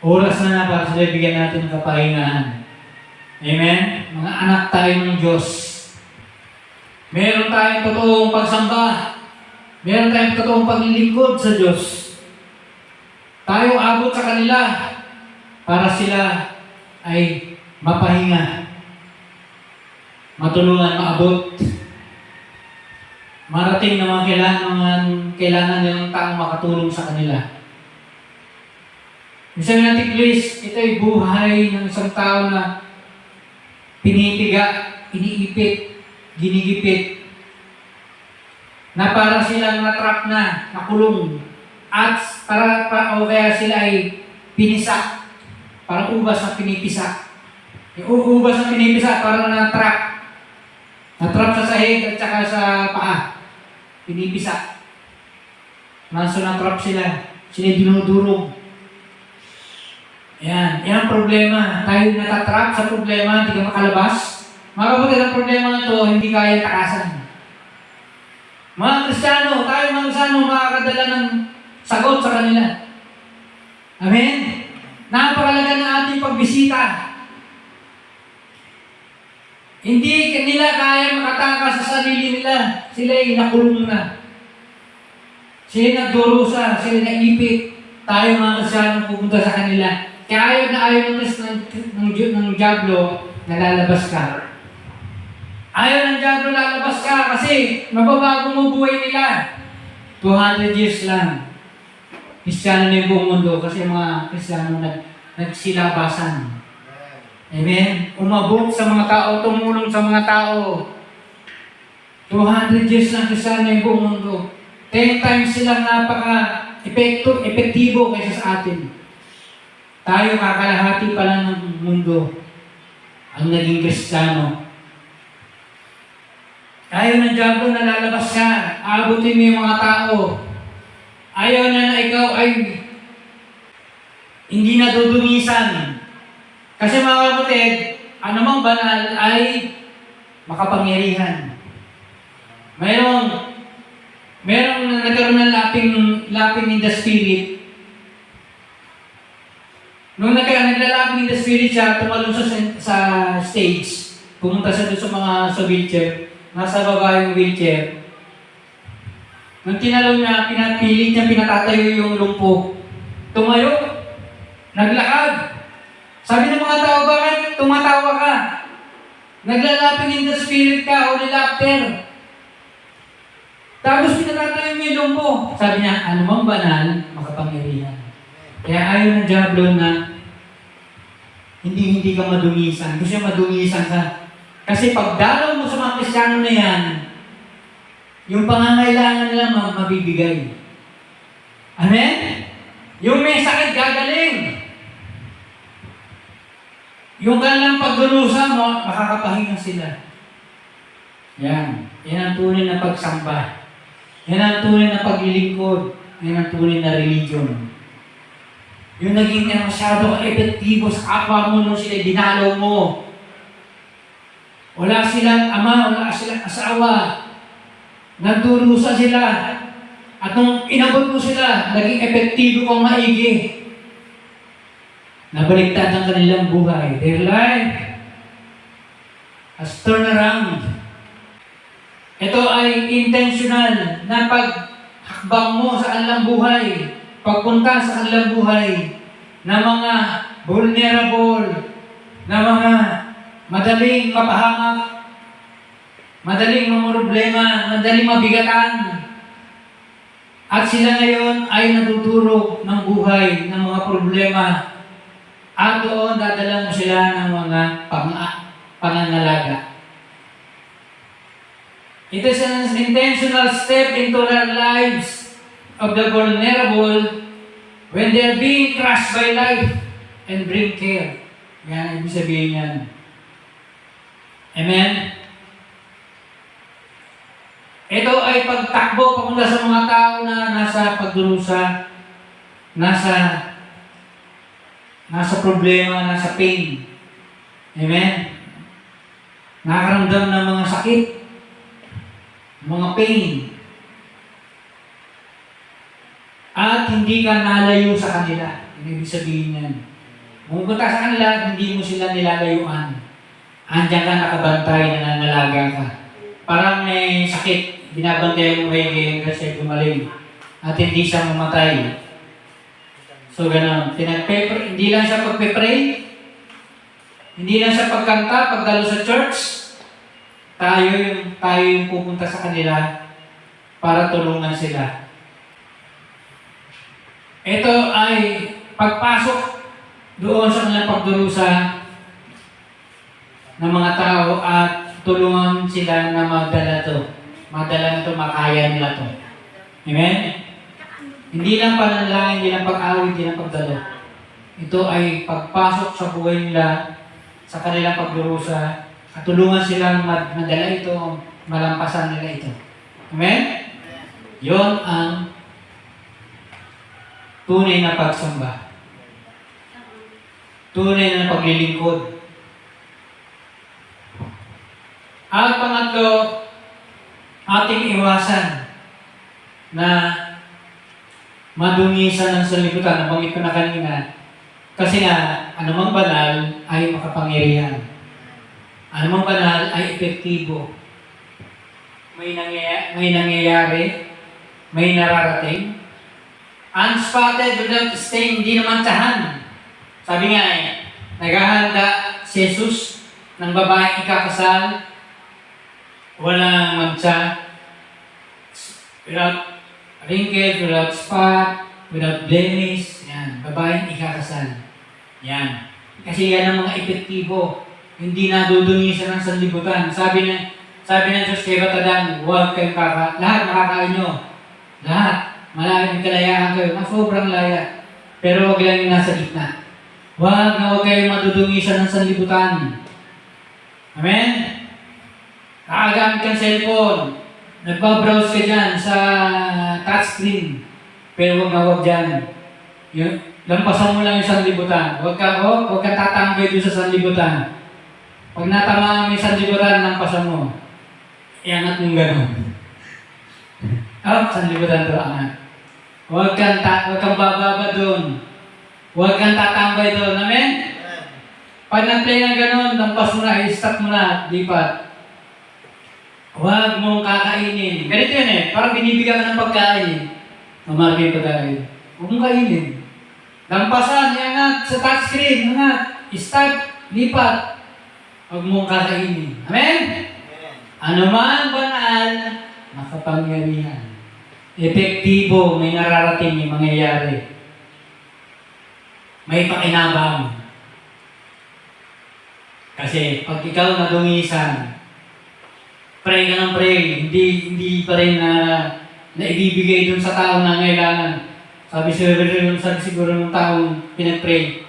Oras na para sila bigyan natin ng kapahingahan. Amen? Mga anak tayo ng Diyos. Meron tayong totoong pagsamba. Meron tayong totoong paglilingkod sa Diyos. Tayo abot sa kanila para sila ay mapahinga. Matulungan, maabot. Marating na mga kailangan nilang taong makatulong sa kanila. Isang natin, please, ito ay buhay ng isang tao na pinipiga, iniipit, ginigipit, na para silang natrap na, nakulong, at o kaya sila ay pinisak, parang ubas na pinipisak. Yung ubas na pinipisak, parang natrap. Natrap sa sahig at saka sa paa. Pinipisak. Naso natrap sila. Sila dinudurog. Yan ang problema. Tayo natatrap sa problema, hindi ka makalabas. Mga kapatid, ang problema na ito, hindi kaya takasan. Mga Kristiyano, tayo mga Kristiyano, makakadala ng sagot sa kanila. Amen? Napakalaga ng ating pagbisita. Hindi nila kaya makatakas sa sarili nila. Sila ay nakulong na. Sila nagdurusa, sila naipit. Tayo mga Kristiyano pupunta sa kanila. Kaya ayaw ng test ng Diablo na lalabas ka. Ayaw ng Diablo lalabas ka kasi mababago mo buhay nila. 200 years lang. Kristiyano na yung buong mundo kasi mga Kristiyano nagsilabasan. Amen? Umabot sa mga tao, tumulong sa mga tao. 200 years lang Kristiyano yung buong mundo. 10 times silang napaka-epektibo kaysa sa atin. Tayo kakalahati pa lang ng mundo ang naging Kristiyano. Ayaw ng Diablo na lalabas siya. Aabutin mo yung mga tao. Ayaw na ikaw ay hindi nadudumisan. Kasi mga kapatid, anumang banal ay makapangyarihan. Mayroong nagkaroon ng laping in the spirit. Nung naglalaping in the spirit siya, tumalon sa stage. Pumunta siya doon sa mga sa wheelchair. Nasa baba yung wheelchair. Nung tinalaw niya, pinapilit niya, pinatatayo yung lumpo. Tumayo. Naglakad. Sabi ng mga tao, bakit tumatawa ka? Naglalaping in the spirit ka, holy laughter. Tapos pinatatayo mo yung lumpo. Sabi niya, anumang banal, makapangyarihan. Kaya ayaw ng Diablo na hindi ka madumisan. Gusto siya madumisan ka. Kasi pag dalaw mo sa mga Kristiyano na yan, yung pangangailangan nila mabibigay. Amen? Yung may sakit gagaling. Yung kanilang pagdurusa mo, makakapahinga sila. Yan. Yan ang tunay na pagsamba. Yan ang tunay na paglilingkod. Yan ang tunay na religion. Yung naging masyado epektibo sa kapwa mo nung sila dinalaw mo. Wala silang ama, wala silang asawa. nagdurusa sila. At nung inabot mo sila, naging epektibo kang maigi. Nabaliktad ang kanilang buhay. Their life has turned around. Ito ay intentional na paghakbang mo sa kanilang buhay, pagpunta sa kanilang buhay na mga vulnerable, na mga madaling mapahamak, madaling mamroblema, madaling mabigatan. At sila ngayon ay natuturo ng buhay ng mga problema. At doon dadala mo sila ng mga pangangalaga. It is an intentional step into their lives of the vulnerable when they are being crushed by life and bring care. Yan, ibig sabihin yan. Amen? Ito ay pagtakbo papunta sa mga tao na nasa pagdurusa, nasa problema, nasa pain. Amen? Nakakaramdam ng mga sakit, mga pain. At hindi ka nalayo sa kanila. Ibig sabihin yan. Pumunta sa kanila, hindi mo sila nilalayuan. Andiyan ka nakabantay, nanangalaga ka. Parang may sakit, binabantay mo kayo kasi gumaling. At hindi siya mamatay. So gano'n, hindi lang siya pagpe-pray, hindi lang siya pagkanta, pagdalo sa church, tayo yung pupunta sa kanila para tulungan sila. Ito ay pagpasok doon sa kanilang pagdurusa ng mga tao at tulungan sila na madala ito, makaya nila to. Amen? Hindi lang panalangin, hindi lang pag-awit, hindi lang pagdalo. Ito ay pagpasok sa buhay nila, sa kanilang pagdurusa, at tulungan silang madala ito, malampasan nila ito. Amen? Yon ang tunay na pagsamba. Tunay na paglilingkod. At pangatlo, ating iwasan na madungisan ng sanlibutan. Nabanggit ko na kanina. Kasi nga, anumang banal ay makapangyarihan. Anumang banal ay epektibo. May nangyayari, may nararating. Unspotted without stain, hindi naman tsahan. Sabi nga naghahanda si Jesus ng babaeng ikakasal, walang magtsa, without wrinkles, without spot, without blemish. Yan, babaeng ikakasal. Yan. Kasi yan ang mga epektibo. Hindi nadudungisan ng sanlibutan. Sabi ng Diyos kay Batadan, huwag kayong lahat makakain nyo. Lahat. Malayang kalayaan kayo. Sobrang laya. Pero huwag lang yung nasa gitna. Huwag kayong madudungisan ng sanlibutan. Amen? Nakagamit kang cellphone. Nagbabrowse ka dyan sa touchscreen. Pero huwag dyan. Lampasan mo lang yung sanlibutan. Huwag kang tatambay doon sa sanlibutan. Pag natama mo yung sanlibutan, lampasan mo. Iangat mong gano'n. Sanlibutan to, angat. Huwag kang bababa doon. Huwag kang tatambay doon. Amen? Pag nag-play ng gano'n, lampas mo na, i-stop mo na, lipat. Huwag mong kakainin. Ganito yun parang binibigyan ka ng pagkain. Mamarkin pa tayo. Huwag mong kainin. Lampasan, iangat sa touchscreen, angat, start, lipat. Huwag mong kakainin. Amen? Ano man banal, makapangyarihan. Epektibo, may nararating, may mangyayari. May pakinabang. Kasi pag ikaw nadungisan, pray ka ng pray, hindi pa rin na ibibigay dun sa tao na ngailangan. Sabi siguro ng taong pinag-pray,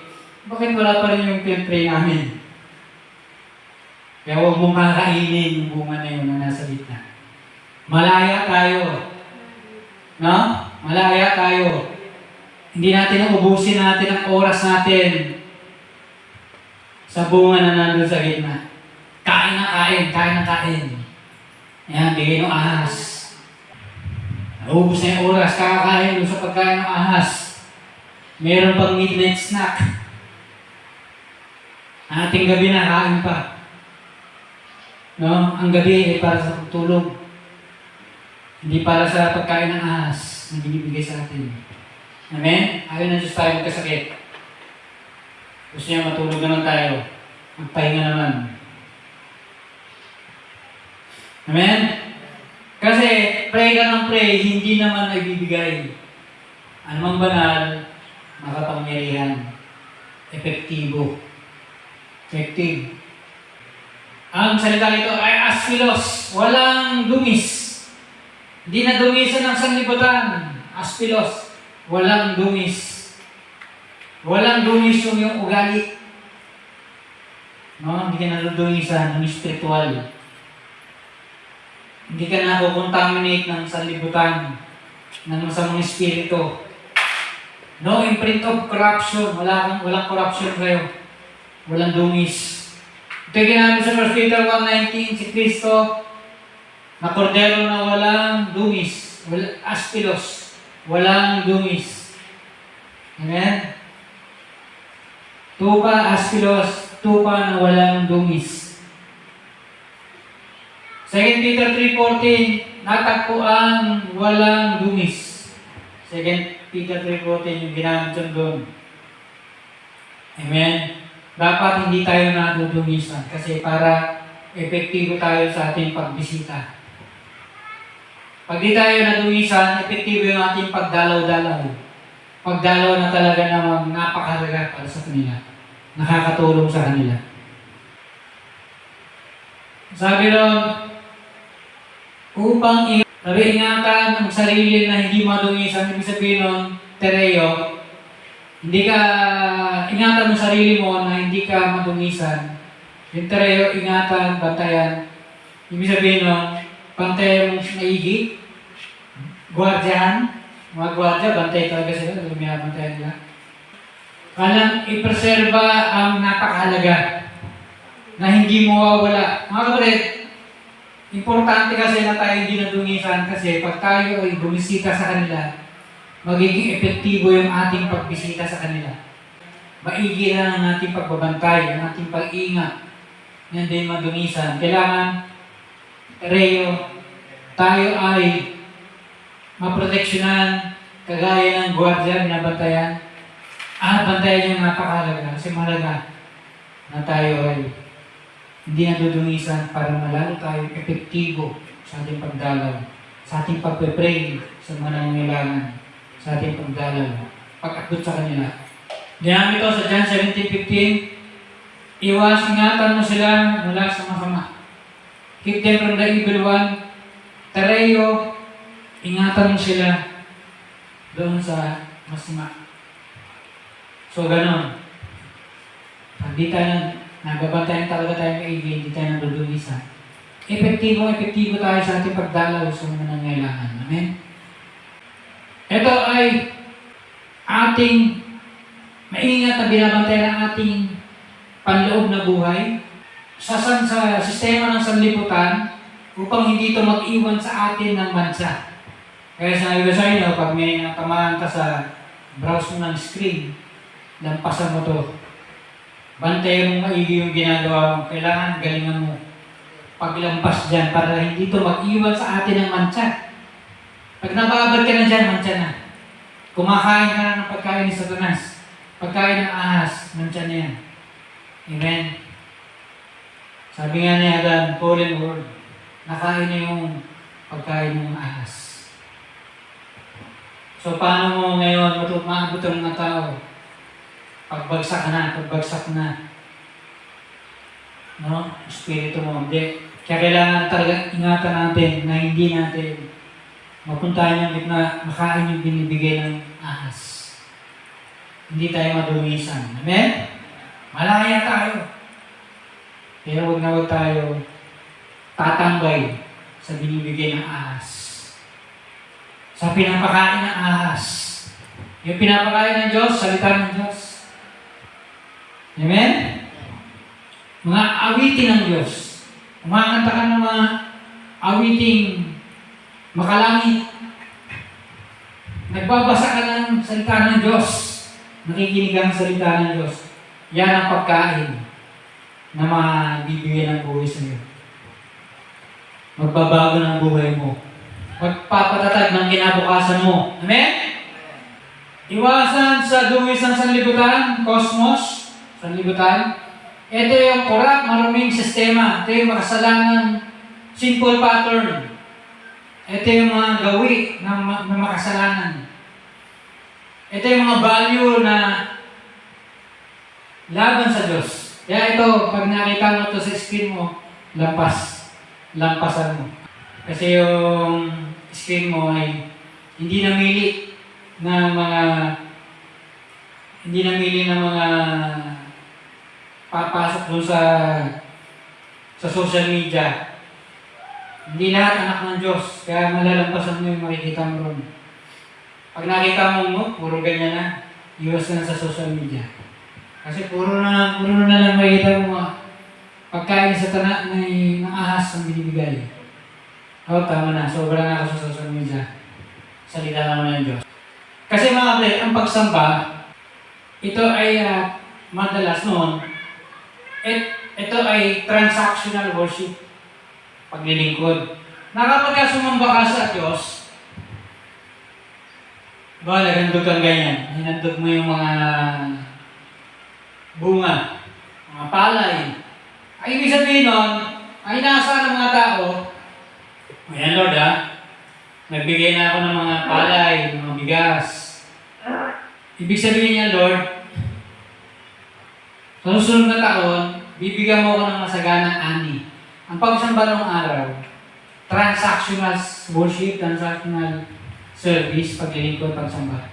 bakit wala pa rin yung pinag-pray namin? Kaya huwag mong kakainin yung bunga na yun na nasa gitna. Malaya tayo. No? Malaya tayo. Hindi natin ubusin natin ang oras natin sa bunga na nandun sa gitna. Kain na kain. Kain na kain. Ayan, bigay ng ahas. Naubos na yung oras, kakakain doon sa pagkain ng ahas. Meron pang midnight snack. Ating gabi na, kain pa. No? Ang gabi ay para sa pagtulog. Hindi para sa pagkain ng ahas na binibigay sa atin. Amen? Ayaw na Diyos tayo magkasakit. Gusto niya matulog naman tayo. Magpahinga naman. Amen? Kasi pray ka ng pray, hindi naman ay bibigay. Anumang banal, makapangyarihan. Epektibo. Effective. Ang salita nito ay aspilos, walang dumis. Hindi na dumisan ng sanlibutan. Aspilos, walang dumis. Walang dumis yung ugali. No? Hindi ka nadudumisan ng spiritual. Hindi ka na-contaminate ng sanlibutan, ng masamang espiritu. No imprint of corruption. Walang corruption kayo. Walang dumis. Ito yung ginamit sa 1 Peter 1:19, si Kristo, na kordero na walang dumis, aspilos, walang dumis. Amen? Tupa, aspilos, tupa na walang dumis. 2 Peter 3:14, natagpuan walang dumis. 2 Peter 3:14 yung ginamit doon. Amen? Dapat hindi tayo nadudumisan kasi para epektibo tayo sa ating pagbisita. Pag di tayo nadumisan, epektibo yung ating pagdalaw-dalaw. Pagdalaw na talaga namang napakahalaga para sa kanila. Nakakatulong sa kanila. Sabi ron, upang ingatan ang sarili na hindi madumisan, ibig sabihin nun, Tereo, hindi ka, ingatan mo sarili mo na hindi ka madumisan. Yung Tereo, ingatan, bantayan. Ibig sabihin nun, bantayan mong maigi, guardian, mga guardia, bantay talaga sila, lumiyabantayan nila. Kalang ipreserba ang napakahalaga na hindi mo mawawala. Mga kapatid, importante kasi na tayo hindi nadungisan kasi pag tayo ay bumisita sa kanila, magiging epektibo yung ating pagbisita sa kanila. Maigi lang ang ating pagbabantay, ang ating pag-ingat, na hindi madungisan. Kailangan Reo, tayo ay maproteksyonan kagaya ng gwardiya, binabantayan. Bantayan yung napakahalaga kasi mahalaga na tayo ay hindi nadudungisan para malalo tayo epektibo sa ating pagdalaw, sa ating pagpe-pray sa mga nangangailangan, sa ating pagdalaw, pag-akot sa kanila. Ginamit ito sa John 17:15, ingatan mo sila mula sa masama. Keep them from the evil one. Tereo, ingatan mo sila doon sa masama. So, ganon. Pag di tayo nagbabantayan talaga tayo maigi, hindi tayo nadudumisan. Epektibo tayo sa ating pagdalaw sa mga nangangailangan. Amen? Ito ay ating maingat na binabantayan ang ating panloob na buhay sa sistema ng sanlibutan upang hindi ito mag-iwan sa atin ng mansa. Kaya sinabi ko sa inyo, pag may natamaan ka sa browse mo ng screen, lampasan mo to. Bantayan mo maigi yung ginagawa mo. Kailangan galingan mo paglampas dyan para hindi ito mag-iwan sa atin ng mansa. Pag nababad ka na dyan, mansa na. Kumakain ka na ng pagkain ni Satanas. Pagkain ng ahas, mansa na yan. Amen. Sabi nga ni Adan, fallen word, nakain na yung pagkain ng ahas. So, paano mo ngayon maabot ang mga tao? Pagbagsak na. No? Espiritu mo, hindi. Kaya kailangan talaga ingatan natin na hindi natin mapuntahan yung gitna, makain yung binibigay ng ahas. Hindi tayo madumisan. Amen? Malaya tayo. Kaya huwag tayo tatambay sa binibigay ng ahas. Sa pinapakain ng ahas. Yung pinapakain ng Diyos, salita ng Diyos. Amen? Mga awitin ng Diyos. Umakanta ka ng mga awiting makalangit. Nagbabasa ka ng salita ng Diyos. Nakikinig ang salita ng Diyos. Yan ang pagkain na mabibigyan ng buhay sa iyo. Magbabago ng buhay mo. Magpapatatag ng kinabukasan mo. Amen? Iwasan sa dungis ng sanlibutan, cosmos, sanlibutan. Ito yung corrupt, maruming sistema. Ito yung makasalanang simple pattern. Ito yung mga gawi na makasalanan. Ito yung mga value na laban sa Diyos. Kaya ito, pag nakita mo ito sa screen mo, lampasan mo. Kasi yung screen mo ay hindi namili ng mga papasok doon sa social media. Hindi lahat anak ng Diyos, kaya malalampasan mo yung makikita mo ron. Pag nakita mo, puro ganyan na, iwas na sa social media. Kasi puro na lang makikita mo pagkain sa tanak ng ahas ang binibigay. Tama na, sobra na ako sa social media. Salita naman ng Diyos. Kasi mga kapatid, ang pagsamba, ito ay madalas noon, ito ay transactional worship, paglilingkod. Kapag ka sumamba ka sa Diyos, naghandog kang ganyan, hinandog mo yung mga bunga, mga palay. Ay ibig sabihin nun, ay nasa ng mga tao, ayan Lord nagbigay na ako ng mga palay, ng mga bigas. Ibig sabihin niya, Lord, sa susunod na taon, bibigyan mo ako ng masaganang ani. Ang pagsamba ng araw, transactional worship, transactional service, paglilingkod, pagsamba.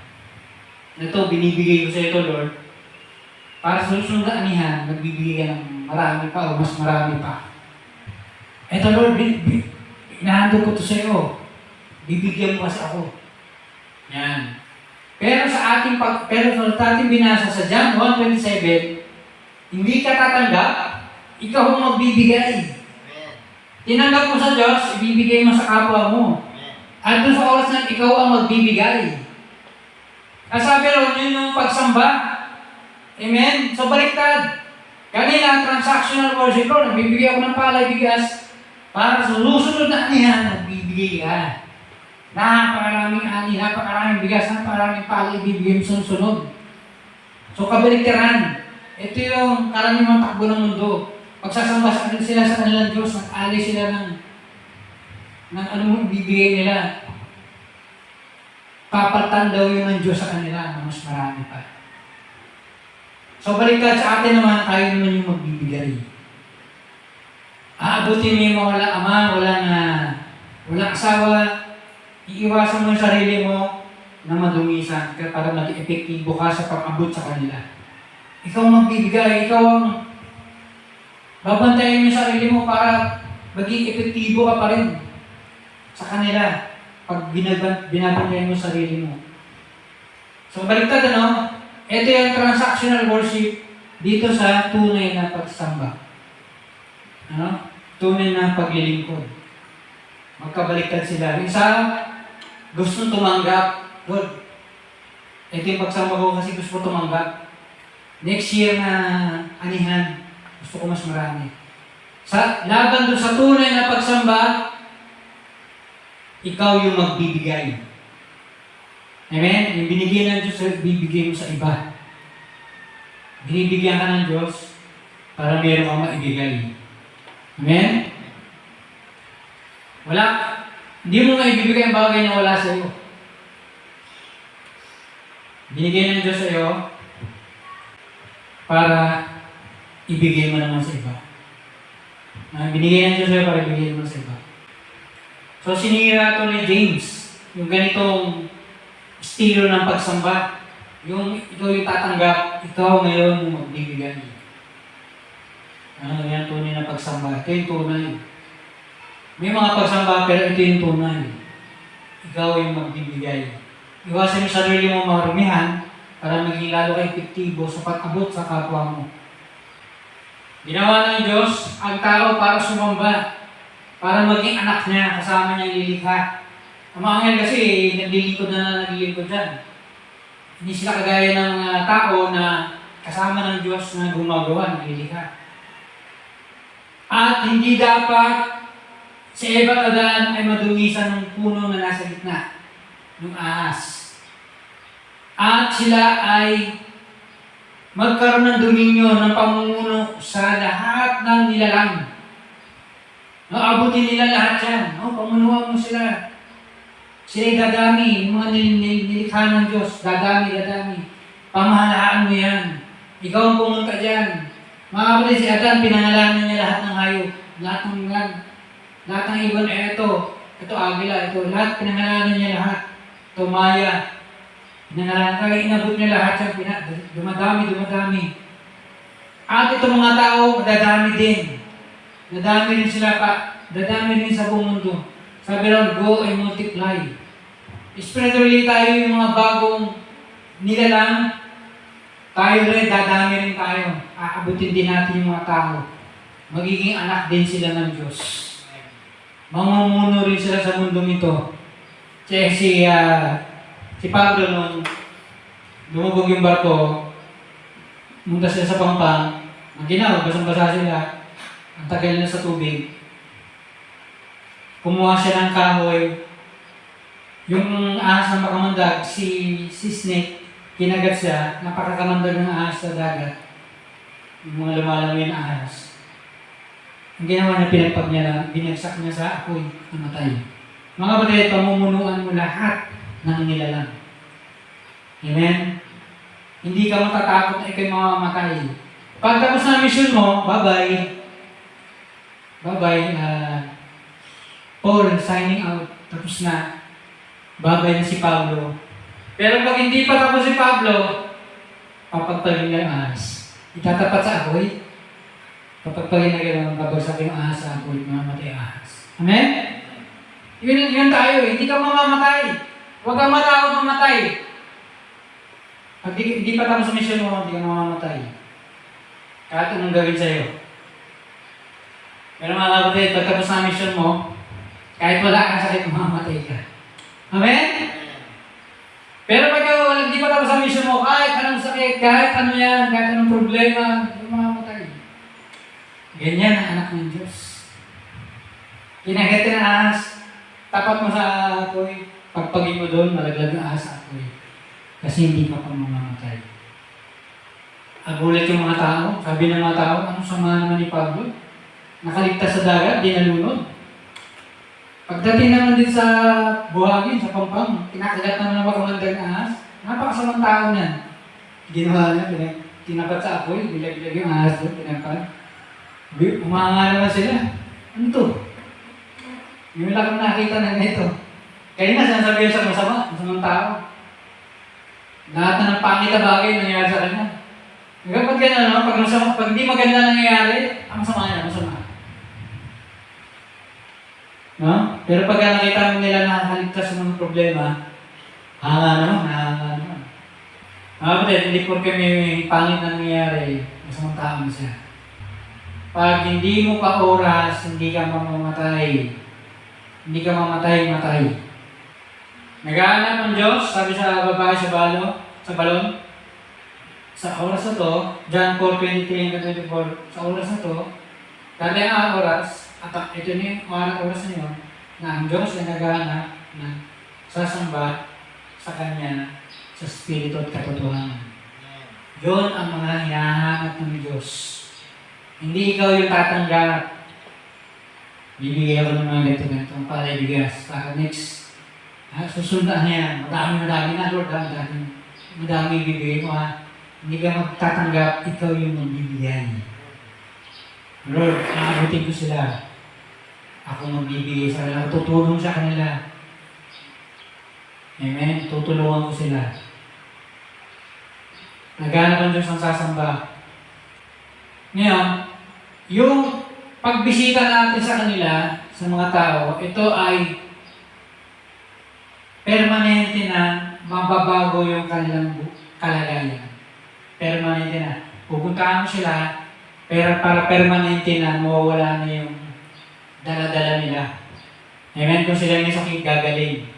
Ito, binibigay ko sa ito, Lord, para sa susunod na anihan, nagbibigay ka ng marami pa o mas marami pa. Ito, Lord, inahandog ko ito sa iyo. Bibigyan mo kasi ako. Yan. Pero sa ating binasa sa John 1:27, hindi ka tatanggap, ikaw ang magbibigay. Tinanggap mo sa Diyos, ibibigay mo sa kapwa mo. At doon sa oras na ikaw ang magbibigay. Sabi ron, yun yung pagsamba. Amen? So baliktad. Kanina, transactional worship ko, nagbibigay ako ng palay bigas para sa susunod na anihan, nagbibigay ka. Napakaraming ani, napakaraming bigas, napakaraming palay ibibigay mo sa sunod. So kabaliktaran. Ito yung karaniwang takbo ng mundo. Pagsasamba sila sa kanilang Diyos, nag-alay sila ng anong ibibigay nila. Papalitan daw yun ng Diyos sa kanila na mas marami pa. So baliktad sa atin naman, tayo naman yung magbibigay. Aabutin mo yung mga wala ama, walang asawa, iiwasan mo yung sarili mo na madumisan para maging epektibo ka sa pag-abot sa kanila. Ikaw magbibigay, ikaw ang babantayan mo yung sarili mo para maging epektibo ka pa rin sa kanila pag binabantayan mo yung sarili mo. So baliktad ito yung transactional worship dito sa tunay na pagsamba. Tunay na paglilingkod. Magkabaliktad sila. Isa, gusto tumanggap. Lord, ito yung pagsamba ko kasi gusto ko tumanggap. Next year na anihan, gusto ko mas marami. Sa laban doon sa tunay na pagsamba, ikaw yung magbibigay. Amen? Yung binigyan ng Diyos, bibigay mo sa iba. Binibigyan ka ng Diyos para meron kang maibigay. Amen? Hindi mo maibibigay ang bagay na wala sa iyo. Binigyan ng Diyos sa iyo para ibigay mo naman sa iba. Binigay ng Diyos sa iyo para ibigay mo sa iba. So, sinira ito ni James, yung ganitong estilo ng pagsamba. Ikaw yung tatanggap, ikaw ngayon yung magbibigay. Yan tunay na pagsamba. Ito yung tunay. May mga pagsamba, pero ito yung tunay. Ikaw yung magbibigay. Iwasan yung sarili mo marumihan para maging lalo ka epektibo sa pag-abot sa kapwa mo. Ginawa ng Diyos ang tao para sumamba, para maging anak niya, kasama niyang lilikha. Ang mga anghel kasi, naglilingkod dyan. Hindi sila kagaya ng tao na kasama ng Diyos na gumagawa, naglilikha. At hindi dapat si Eva at Adan ay madungisan ng puno na nasa gitna ng ahas. At sila ay magkaroon ng dominyo ng pamumuno sa lahat ng nilalang. No, abutin nila lahat yan. No, pamunuan mo sila. Sila'y dadami, yung mga nilikha ng Diyos, dadami. Pamahalaan mo yan. Ikaw ang pumunta dyan. Mga kapatid, si Adan, pinangalanan niya lahat ng hayop, lahat ng land, lahat ng ibon, ito agila, ito, lahat, pinangalanan niya lahat. Ito maya, pinangalanan, kaya inabot niya lahat yan, dumadami. At itong mga tao, dadami din. Dadami rin sila pa, dadami rin sa buong mundo. Sabi rin, go and multiply. Spiritually tayo yung mga bagong nilalang, tayo rin, dadami rin tayo. Aabutin din natin yung mga tao. Magiging anak din sila ng Diyos. Mamumuno rin sila sa mundong ito. Si Pablo nung lumubog yung barko, munta sila sa Pampang, ang ginawa, basang-basa sila, ang tagal na sa tubig. Kumuha siya ng kahoy. Yung ahas na makamandag, si Snake, kinagat siya, napakakamandag ng ahas sa dagat. Yung mga lumalangoy na ahas. Ang ginawa niya, pinagpag niya lang, binagsak niya sa apoy, namatay. Mga kapatid, pamumunuan mo lahat ng nilalang. Amen? Hindi ka matatakot na ikaw'y mamamatay. Pagtapos na mission mo, bye-bye. Paul, signing out. Tapos na. Bye-bye na si Pablo. Pero pag hindi pa tapos si Pablo, papagpagin na yung ahas. Itatapat sa apoy. Papagpagin na gano'n, babagsak yung ahas sa apoy, mamamatay ang ahas. Amen? Yun tayo eh. Hindi ka mamamatay. Huwag kang matakot mamatay. Pag di pa tapos sa mission mo, hindi ka mamamatay. Kahit anong gawin sa'yo. Pero mga kapatid, pag tapos na mission mo, kahit wala kang sakit, mamamatay ka. Amen? Pero pag di pa tapos sa mission mo, kahit anong sakit, kahit ano yan, kahit anong problema, hindi mamamatay. Ganyan ang anak ng Diyos. Kinagat ka ng ahas, tapat mo sa apoy, pagpagin mo doon, malaglag ng ahas sa apoy. Kasi hindi ka pa mamamatay. Agulat yung mga tao, sabi ng mga tao, anong sama naman ni Pablo? Nakaligtas sa dagat, di nalunod. Pagdating naman din sa buhangin, sa Pampang, kinakagat naman ng makamandag na ahas. Napakasamang tao niyan. Ginawa niya, tinapat sa apoy, bilag-bilag yung ahas doon, tinapat. Umanga naman sila. Ano to? Yung lang nakita na ganito. Kaya nga sinasabi sa masamang tao. Lahat na ng pangit na bagay nangyayari sa kanya. Kapag gano'n, pag hindi maganda nangyayari, ang masama niya, masama. No? Pero pag nakita mo nila na nakaligtas sa mga problema, hanga naman. Mga kapatid, hindi po kami pangit na nangyayari, masamang tao siya. Pag hindi mo pa oras, hindi ka mamamatay. Hindi ka mamatay. Naghahanap ang Diyos, sabi sa babae sa balon, sa oras na to, John 4:23-24, sa oras na to, dati ang oras, at ito na yung oras na yun, na ang Diyos ay naghahanap na sasamba sa Kanya sa Espiritu at katotohanan. Yun ang mga hinahanap ng Diyos. Hindi ikaw yung tatanggap. Bibigay ako ng mga ganito, para ibigas. Para next, susundan na yan. Madami na, Lord. Madami bibigay mo, ha. Hindi ka magtatanggap, ikaw yung magbibigay. Lord, naabutin ko sila. Ako magbibigay sa kanila. Tutulong sa kanila. Amen? Tutulungan ko sila. Naghanap ang Diyos ng sasamba. Ngayon, yung pagbisita natin sa kanila, sa mga tao, ito ay permanente na mababago yung kanilang kalagayan. Permanente na. Pupuntahan mo sila, pero para permanente na, mawawala na yung dala-dala nila. Amen? Kung sila may sakit, gagaling.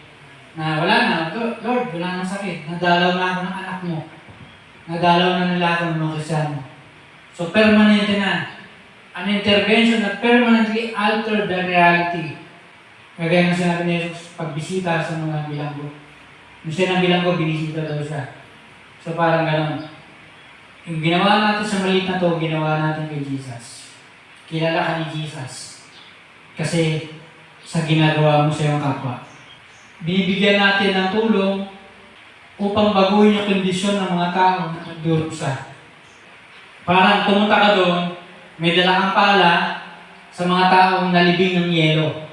Na wala na, Lord, wala nang sakit. Nadalaw na ako ng anak mo. Nadalaw na nila ako ng mga Kristyano. So permanente na. An intervention that permanently altered the reality. Kagaya ng sinabi ni Jesus, pagbisita sa mga bilanggo. Yung siya ng bilanggo, binisita daw siya. So parang gano'n. Yung ginawa natin sa maliit na to, ginawa natin kay Jesus. Kilala ka ni Jesus. Kasi sa ginagawa mo sa iyong kapwa. Binibigyan natin ng tulong upang baguhin yung kondisyon ng mga tao na nagdurusa. Parang pumunta ka doon, may dala kang pala sa mga taong nalibing ng yelo.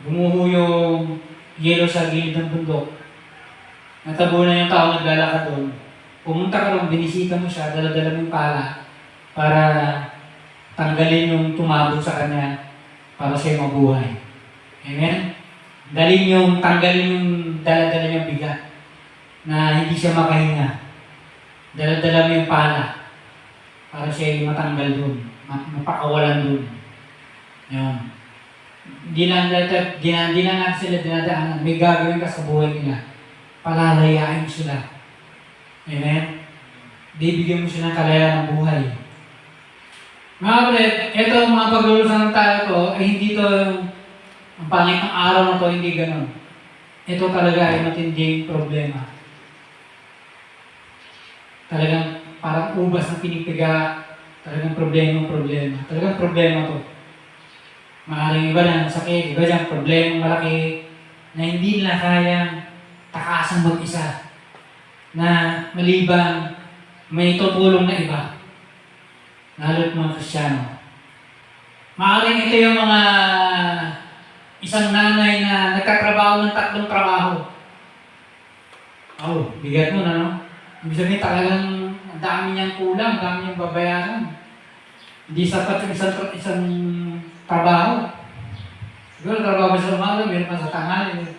Bumuho yung yelo sa gilid ng bundok. Natabunan yung tao naglalakad doon. Pumunta ka doon, binisita mo siya, dala-dala mo yung pala para tanggalin yung tumabog sa kanya para siya mabuhay. Amen? Tanggalin yung dala-dala niyang bigat na hindi siya makahinga. Dala-dala mo yung pala para siya matanggal doon, mapakawalan doon. Yun. Di na natin sila dinadaanan. May gagawin ka sa buhay nila. Palalayain sila. Amen? Bibigyan mo sila ng kalayaan ng buhay. Mga kapatid, ito mga paglulusan ng tayo ko, ay hindi to ang pangit ng araw na to, hindi ganun. Ito talaga ay matinding problema. Talagang parang ubas na pinipiga, talagang problema. Talagang problema to. Maaaring iba na sakit, iba dyan, problema malaki na hindi nila kayang takasan mag-isa. Na maliban may tutulong na iba. Lalo't mga Kristiyano. Maaaring ito yung mga isang nanay na nagkatrabaho ng 3 trabaho. Bigat mo na, no? Ibig sabihin talagang ang dami niyang kulang, ang dami niyang babayaran. Hindi sapat yung isang trabaho. Siguro trabaho sa umaga, meron pa sa tanghali,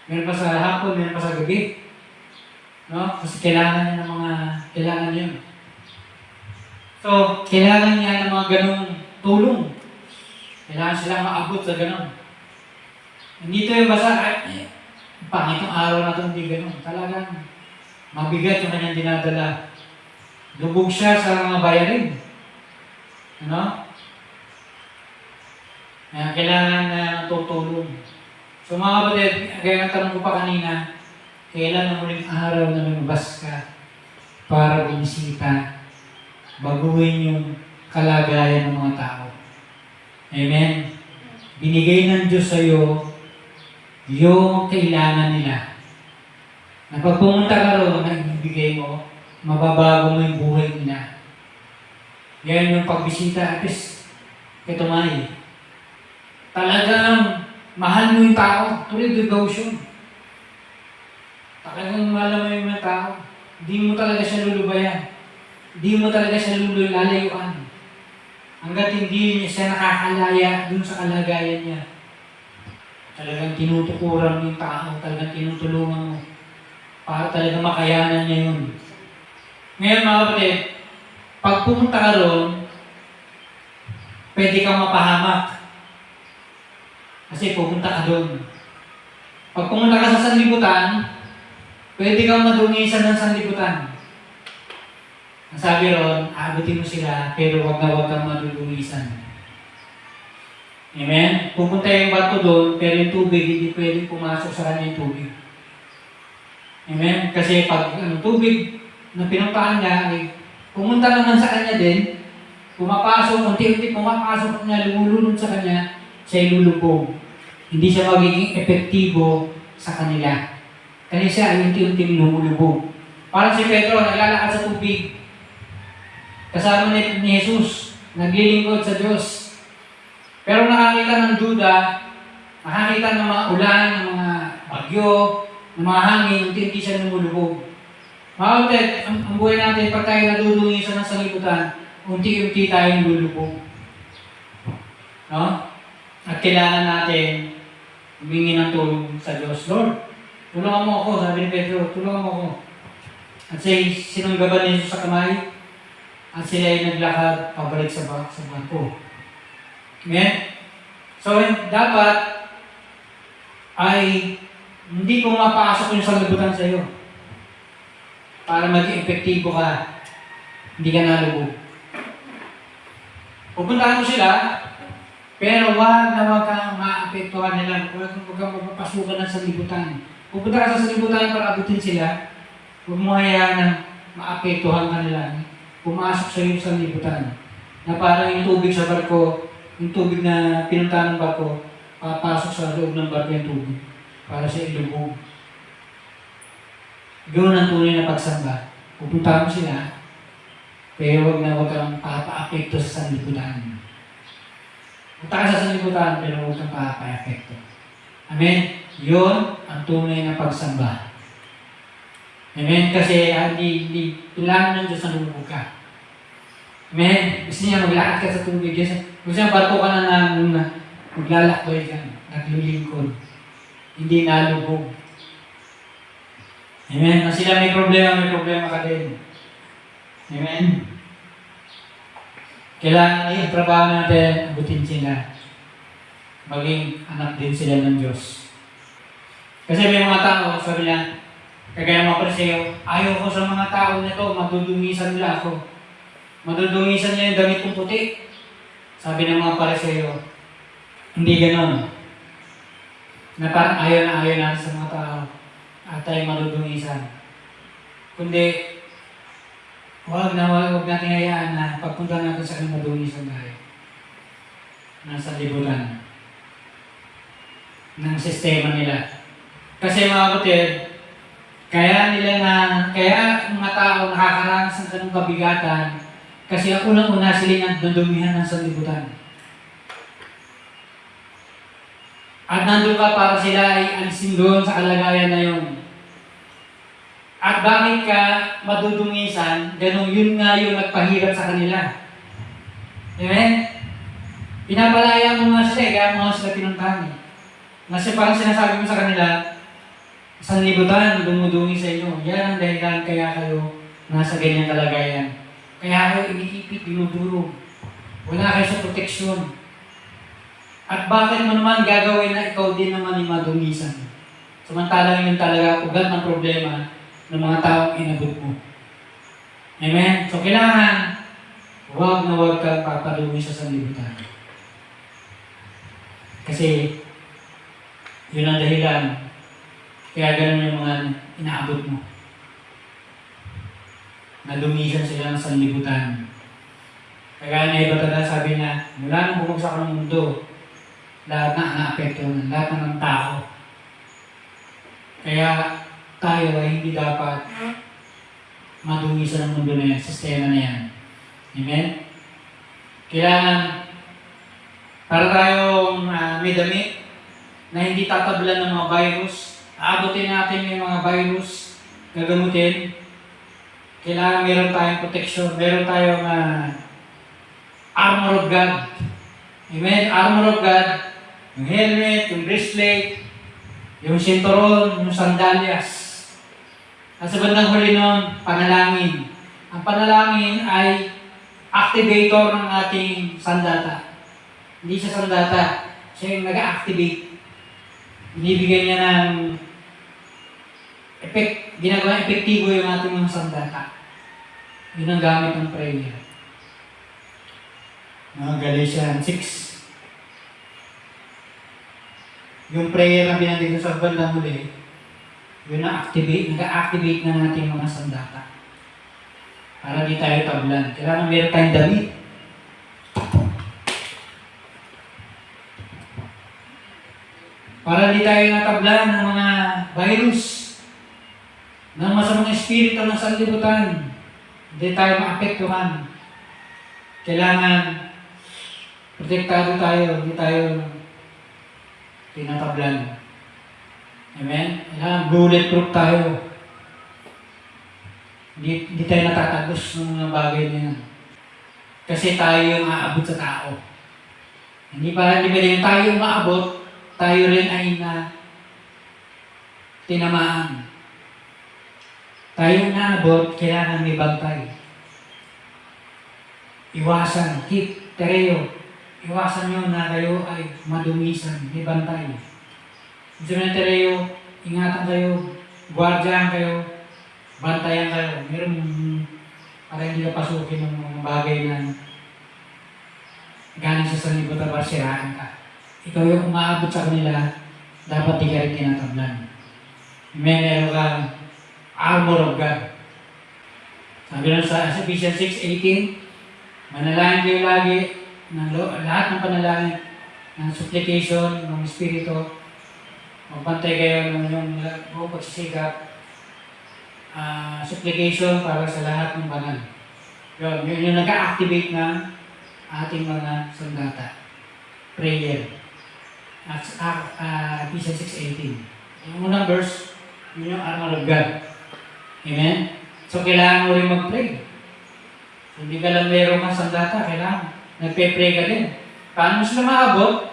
meron pa sa hapon, meron pa sa gabi. No? Kasi kailangan niya ng kailangan yun. So, kailangan niya ng mga ganong tulong. Kailangan silang maabot sa ganon. Hindi ito yung basta, pangitong araw na ito, hindi ganon. Talagang mabigat yung kanyang dinadala. Lubog siya sa mga bayarin. Ano? Kailangan na tutulong. So mga kapatid, gaya ng tanong ko pa kanina, kailan ang muling araw na lumabas ka para bumisita, baguhin yung kalagayan ng mga tao. Amen? Binigay ng Diyos sa iyo yung kailangan nila. Na pag pumunta ka roon na ibigay mo, mababago mo yung buhay nila. Yan yung pagbisita, at least, ketumay. Talagang mahal mo yung tao, tuloy devotion. Talagang mahal mo yung mga tao. Hindi mo talaga siya lulubayan. Hindi mo talaga siya lalayuan. Hanggat hindi niya siya nakakalaya dun sa kalagayan niya. Talagang tinutukuran mo yung tao, talagang tinutulungan mo para talagang makayanan niya yun. Ngayon mga kapatid, pag pumunta ka roon, pwede kang mapahamak. Kasi pupunta ka doon. Pag pumunta ka sa sanlibutan, pwede kang madungisan ng sanlibutan. Ang sabi ron, abutin mo sila, pero wag kang madudungisan. Amen? Pupunta yung bato doon, pero yung tubig, hindi pwedeng pumasok sa kanya yung tubig. Amen? Kasi pag tubig na pinuntahan niya, ay pumunta naman sa kanya din, pumapasok, unti-unti pumapasok niya, lumulunod sa kanya, siya'y lulubog. Hindi siya magiging epektibo sa kanila. Kasi siya ay unti-unting lumulubog. Parang si Pedro, naglalakad sa tubig. Kasama ni Jesus, naglilingkod sa Diyos. Pero nakakita ng duda, nakakita ng mga ulan, ng mga bagyo, ng mga hangin, unti-unti siya lumulubog. Mga kapatid, ang buhay natin, pag tayo nadudungisan ng sanlibutan, unti-unti tayong lulubog. No? At kailangan natin humingi ng tulong sa Diyos. Lord, tulungan mo ako, sabi ni Pedro, tulungan mo ako. At sinunggaban ni Jesus sa kamay, at sila ay naglakad pabalik sa barko. Amen? So, dapat ay Hindi pumapasok yung sanlibutan sa iyo. Para maging epektibo ka, hindi ka nalubog. Pupuntahan mo sila, pero wag kang maapektuhan nila. Huwag kang mapapasukan ng sanlibutan. Pupunta ka sa sanlibutan para abutin sila. Huwag mo hayaan na maapektuhan ka nila. Pumasok sa iyo sa sanlibutan. Na parang yung tubig sa barko, yung tubig na pinuntahan ng barko, papasok sa loob ng barko yung tubig para sa ilubog. Gawin ang tunay na pagsamba. Pupuntahan mo sila, pero huwag kang papaapekto sa sanlibutan. Punta ka sa sanlibutan, pero huwag kang papaapekto. Amen? Yun ang tunay na pagsamba. Amen? Kasi hindi kailangan ng Diyos na lumubog ka. Amen? Gusto niya maglakad ka sa tubig. Gusto niya barko ka na maglalakbay ka, naglilingkod. Hindi nalubog. Amen? Kung sila may problema ka din. Amen? Kailangan yung trabaho natin, abutin sila. Maging anak din sila ng Diyos. Kasi may mga tao, sabi niya, kagaya mga Pariseo, ayaw ko sa mga tao na ito, madudungisan nila ako. Madudungisan niya yung damit kong puti. Sabi ng mga Pariseo, hindi ganon. Na parang ayaw natin sa mga tao at tayo madudungisan. Kundi, huwag natin hayaan na pagpunta natin sa kanyang madungisan tayo. Nasa libutan ng sistema nila. Kasi mga kapatid, kaya mga tao nakakaranas ng ganung kabigatan kasi ang unang-una sila nandumihan ng sanlibutan. At nandun ka para sila ay alisin doon sa kalagayan na yun. At bakit ka madudungisan, ganun yun nga yung nagpahirap sa kanila. Amen? Pinapalaya mo nga sila, kaya mo nga sila pinuntahan. Kasi parang sinasabi mo sa kanila, sanlibutan, dumudungi sa inyo. Yan ang dahilan kaya kayo nasa ganyang kalagayan. Kaya kayo iniipit, dinudurog. Wala kayo sa proteksyon. At bakit mo naman gagawin na ikaw din naman yung madungisan? Samantalang yun talaga ugat ng problema ng mga taong inabot mo. Amen? So kailangan, huwag kang papadungi sa sanlibutan. Kasi, yun ang dahilan. Kaya ganun yung mga inaabot mo. Nalumisan sila ng sanlibutan. Kaya na iba talaga sabi na, mula nang bumagsak ng mundo, lahat na naapektuhan, lahat ng tao. Kaya tayo ay hindi dapat madungisan ng mundo na yan, sistema na yan. Amen? Kailangan, para tayong may damit na hindi tatablan ng mga virus, aabutin natin yung mga virus, gagamutin. Kailangan meron tayong protection, meron tayong armor of God. Amen? Armor of God, yung helmet, yung breastplate, yung sinturon, yung sandalyas. At sa bandang huli nun, panalangin. Ang panalangin ay activator ng ating sandata. Hindi siya sandata, siya yung nag-activate. Binibigyan niya ng ginagawa epektibo yung ating mga sandata. Yun ang gamit ng prayer. Mga Galatians 6. Yung prayer na binanggit sa bandang huli, yun nag-activate na natin mga sandata. Para di tayo tablan. Kailangan meron tayong damit. Para di tayo natablan ng mga virus, ng masamang espiritu ng sanlibutan. Hindi tayo maapektuhan. Kailangan protektado tayo, hindi tayo tinatablan. Amen? Kailangan bulletproof tayo. Hindi tayo natatagos ng mga bagay na yan. Kasi tayo yung aabot sa tao. Hindi ba yung tayo yung maabot, tayo rin ay tinamaan. Tayo yung naabot, kailangan may bantay. Iwasan, tereo. Iwasan nyo na kayo ay madumisan, may bantay. Gusto na tereo, ingatan kayo, guardiyan kayo, bantayan kayo. Meron para hindi ka pasukin ng mga bagay na galing sa sanlibutan para siraan ka. Ikaw yung umaabot sa kanila, dapat di ka rin tinatablan. Meron kang armor of God. Sabi lang sa Ephesians 6:18, manalangin kayo lagi ng lahat ng panalangin, ng supplication, ng Espiritu. Magbantay kayo ng inyong buong pagsisikap. Supplication para sa lahat ng banal. Yun yung nag-activate ng ating mga sandata. Prayer. Ephesians 6:18. Yung unang verse, yun yung armor of God. Amen? So, kailangan mo rin mag-pray. Hindi ka lang meron kang sandata, kailangan. Nagpe-pray ka din. Paano mo sila maabot?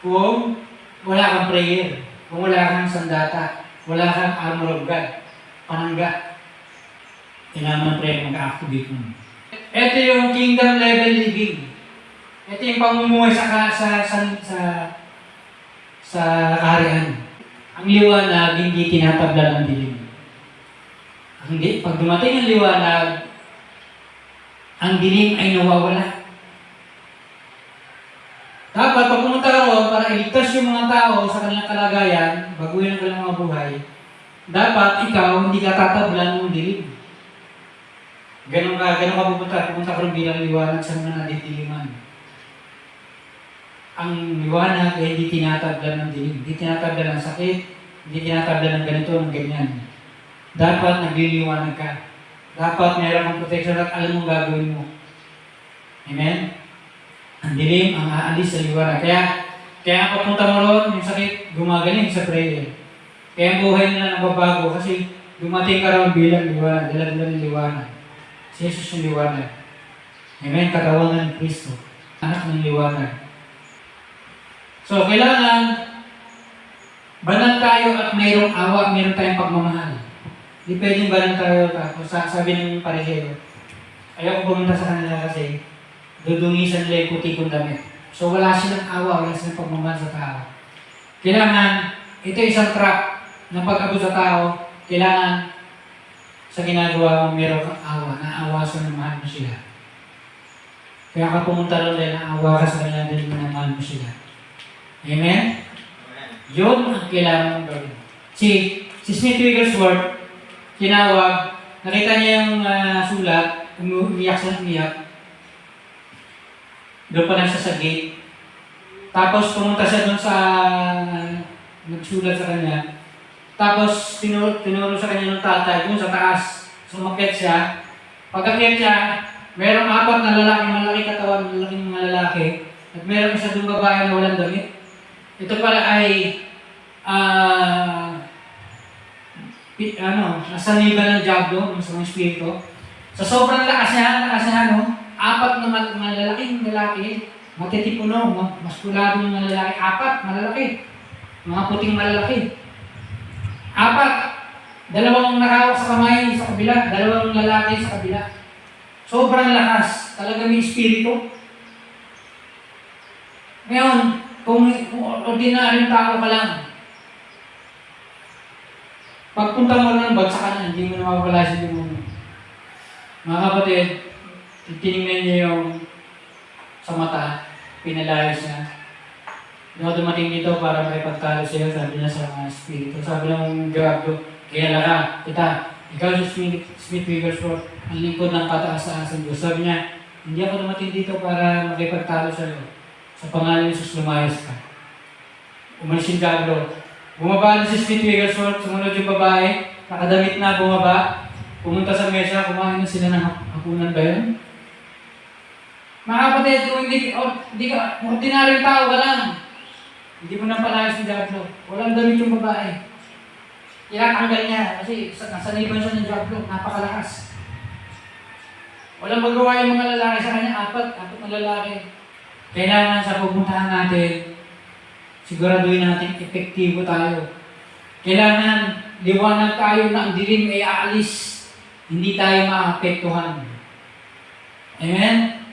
Kung wala kang prayer, kung wala kang sandata, wala kang armor of God, panangga. Kailangan ng prayer mag-activate mo. Ito yung kingdom level living. Ito yung pamumuhay sa kaharian. Ang liwanag, hindi tinatablan ng dilim. Pag dumating ang liwanag, ang dilim ay nawawala. Dapat pag pumunta ka roon para iligtas yung mga tao sa kanilang kalagayan, baguhin ang kanilang mga buhay, dapat ikaw hindi ka tatablan ng dilim. Ganun ka pupunta ka rin bilang liwanag sa mga nadidiliman. Ang liwanag ay hindi tinatablan ng dilim, hindi tinatablan ng sakit, hindi tinatablan ng ganito, ng ganyan. Dapat nagliliwanag ka. Dapat mayroon kang protection at alam mong gagawin mo. Amen? Ang dilim ang aalis sa liwanag. Kaya papunta mo roon, yung sakit, gumagaling sa prayer. Kaya ang buhay nila nababago kasi dumating ka roon bilang liwanag, dala-dala ng liwanag. Si Jesus yung liwanag. Amen? Katawan ng Kristo. Anak ng liwanag. So, kailangan banal tayo at mayroong awa, mayroong tayong pagmamahal. Hindi pwedeng banal tayo tapos sabi ng pariseo, ayaw ko pumunta sa kanila kasi dudungisan nila yung puti kong damit. So wala silang awa, wala silang pagmamahal sa tao. Kailangan, ito isang trap ng pag-abot sa tao, kailangan sa ginagawa mo meron kang awa, naawa sa mahal mo sila. Kaya ka pumunta lang dahil naawa ka sa kanila dahil mahal mo sila. Amen? Yun ang kailangan mong gawin. Si Smith Wigglesworth, tinawag, nakita niya yung sulat, umiyak siya, umiyak. Doon pa lang siya sa gate. Tapos pumunta siya doon sa nagsulat sa kanya. Tapos tinuro sa kanya ng tatay doon sa taas. Sumakyat siya. Pagkakyat siya, merong 4 na lalaki, malaki katawan, malaking mga lalaki. At meron isa doon babae na walang damit. Ito pala ay nasaniban ng diablo, ng mga espiritu. Sa sobrang lakas niya, 4 na malalaking lalaki, matitipuno, maskulado ng lalaki, 4 malalaki, mga puting malalaki. 4, 2 nakawak sa kamay sa kabila, 2 lalaki sa kabila. Sobrang lakas, talaga may espiritu. Ngayon, kung ordinaryong tao ka lang, pagpunta mo ng bagsakan na, hindi mo na mawawala sa demonyo. Mga kapatid, tinignan niyo yung sa mata, pinalayos niya. Hindi ako dumating dito para makipagtalo sa iyo, sabi niya sa mga espiritu. Sabi ng diablo, kaya ka, ikaw si Smith Wigglesworth, ang lingkod ng kataas-taasan Diyos. Sabi niya, hindi ako dumating dito para makipagtalo sa iyo. Sa pangalan ni Jesus, lumayas ka. Umalis yung diablo. Bumaba na si Smith Wigglesworth, sumunod yung babae, nakadamit na, bumaba, pumunta sa mesa, kumain na sila ng hapunan ba yun? Mga kapatid, kung hindi ka, ordinaryong tao ka lang, hindi mo nang palayas yung diablo. Walang damit yung babae. Ilatanggal niya kasi nasaniban siya ng diablo, napakalakas. Walang magawa yung mga lalaki sa kanya, 4 na lalaki. Kailangan sa pupuntahan natin, siguraduhin natin epektibo tayo. Kailangan liwanag tayo na ang dilim ay aalis. Hindi tayo maapektuhan. Amen?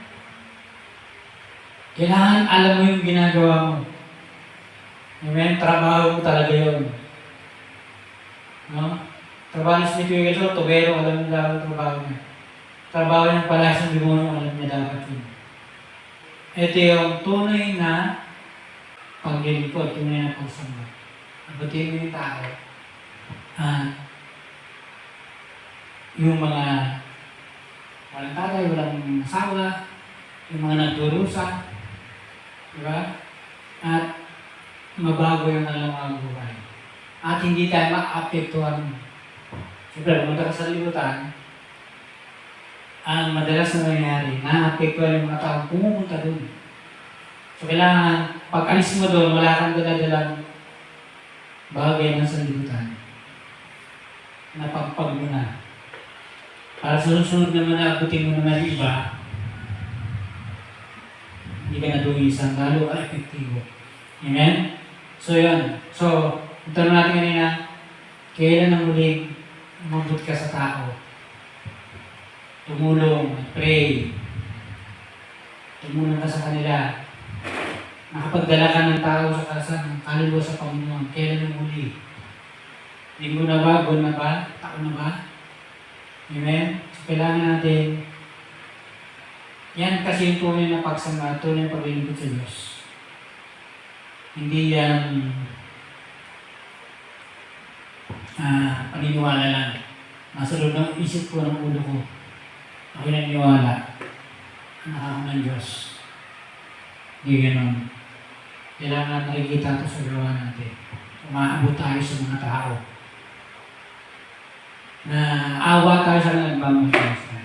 Kailangan alam mo yung ginagawa mo. Amen? Trabaho mo talaga yun. No? Trabaho ni Smith Wigglesworth, tubero, alam niya dapat trabaho niya. Trabaho niyang palas ng demonyo, alam niya dapat yun. Ito yung tunay na paglilingkod, tunay na pagsamba. Abutin mo yung tao. Yung mga walang tatay, walang asawa, yung mga nagdurusa, di ba? At mabago yung alam mga buhay. At hindi tayo ma-apektuhan. Siyempre, pumunta ka sa libutan, ang madalas na nangyayari, na-apektuhan yung mga tao pumupunta doon. So, kailangan, pag alis mo doon, wala kang daladalang bagay na sa libutan. Napagpag mo na. Para sunod-sunod naman na abutin mo naman yung iba, hindi ka na dumisang, lalo ka epektibo. Amen? So, yun. So, ang tanong natin kanina, kailan ang muling umabot ka sa tao? Tumulong, pray. Tumulong ka sa kanila. Nakapagdala ka ng tao sa kasa, ng kaluluwa sa Panginoon. Kailan ang muli? Linggo na ba? Buwan na ba? Taon na ba? Amen? So, kailangan natin, yan kasi yung tunay na pagsama, tunay na paglilingkod sa Diyos. Hindi yan paniniwala lang. Nasa loob ng isip ko, ng ulo ko. Ako naniniwala. Anak ako ng Diyos. Hindi ganon. Kailangan nakikita ito sa gawa natin. Umaabot tayo sa mga tao. Na awa tayo sa nagbangon tayo sa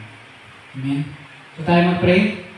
Amen? So tayo mag-pray.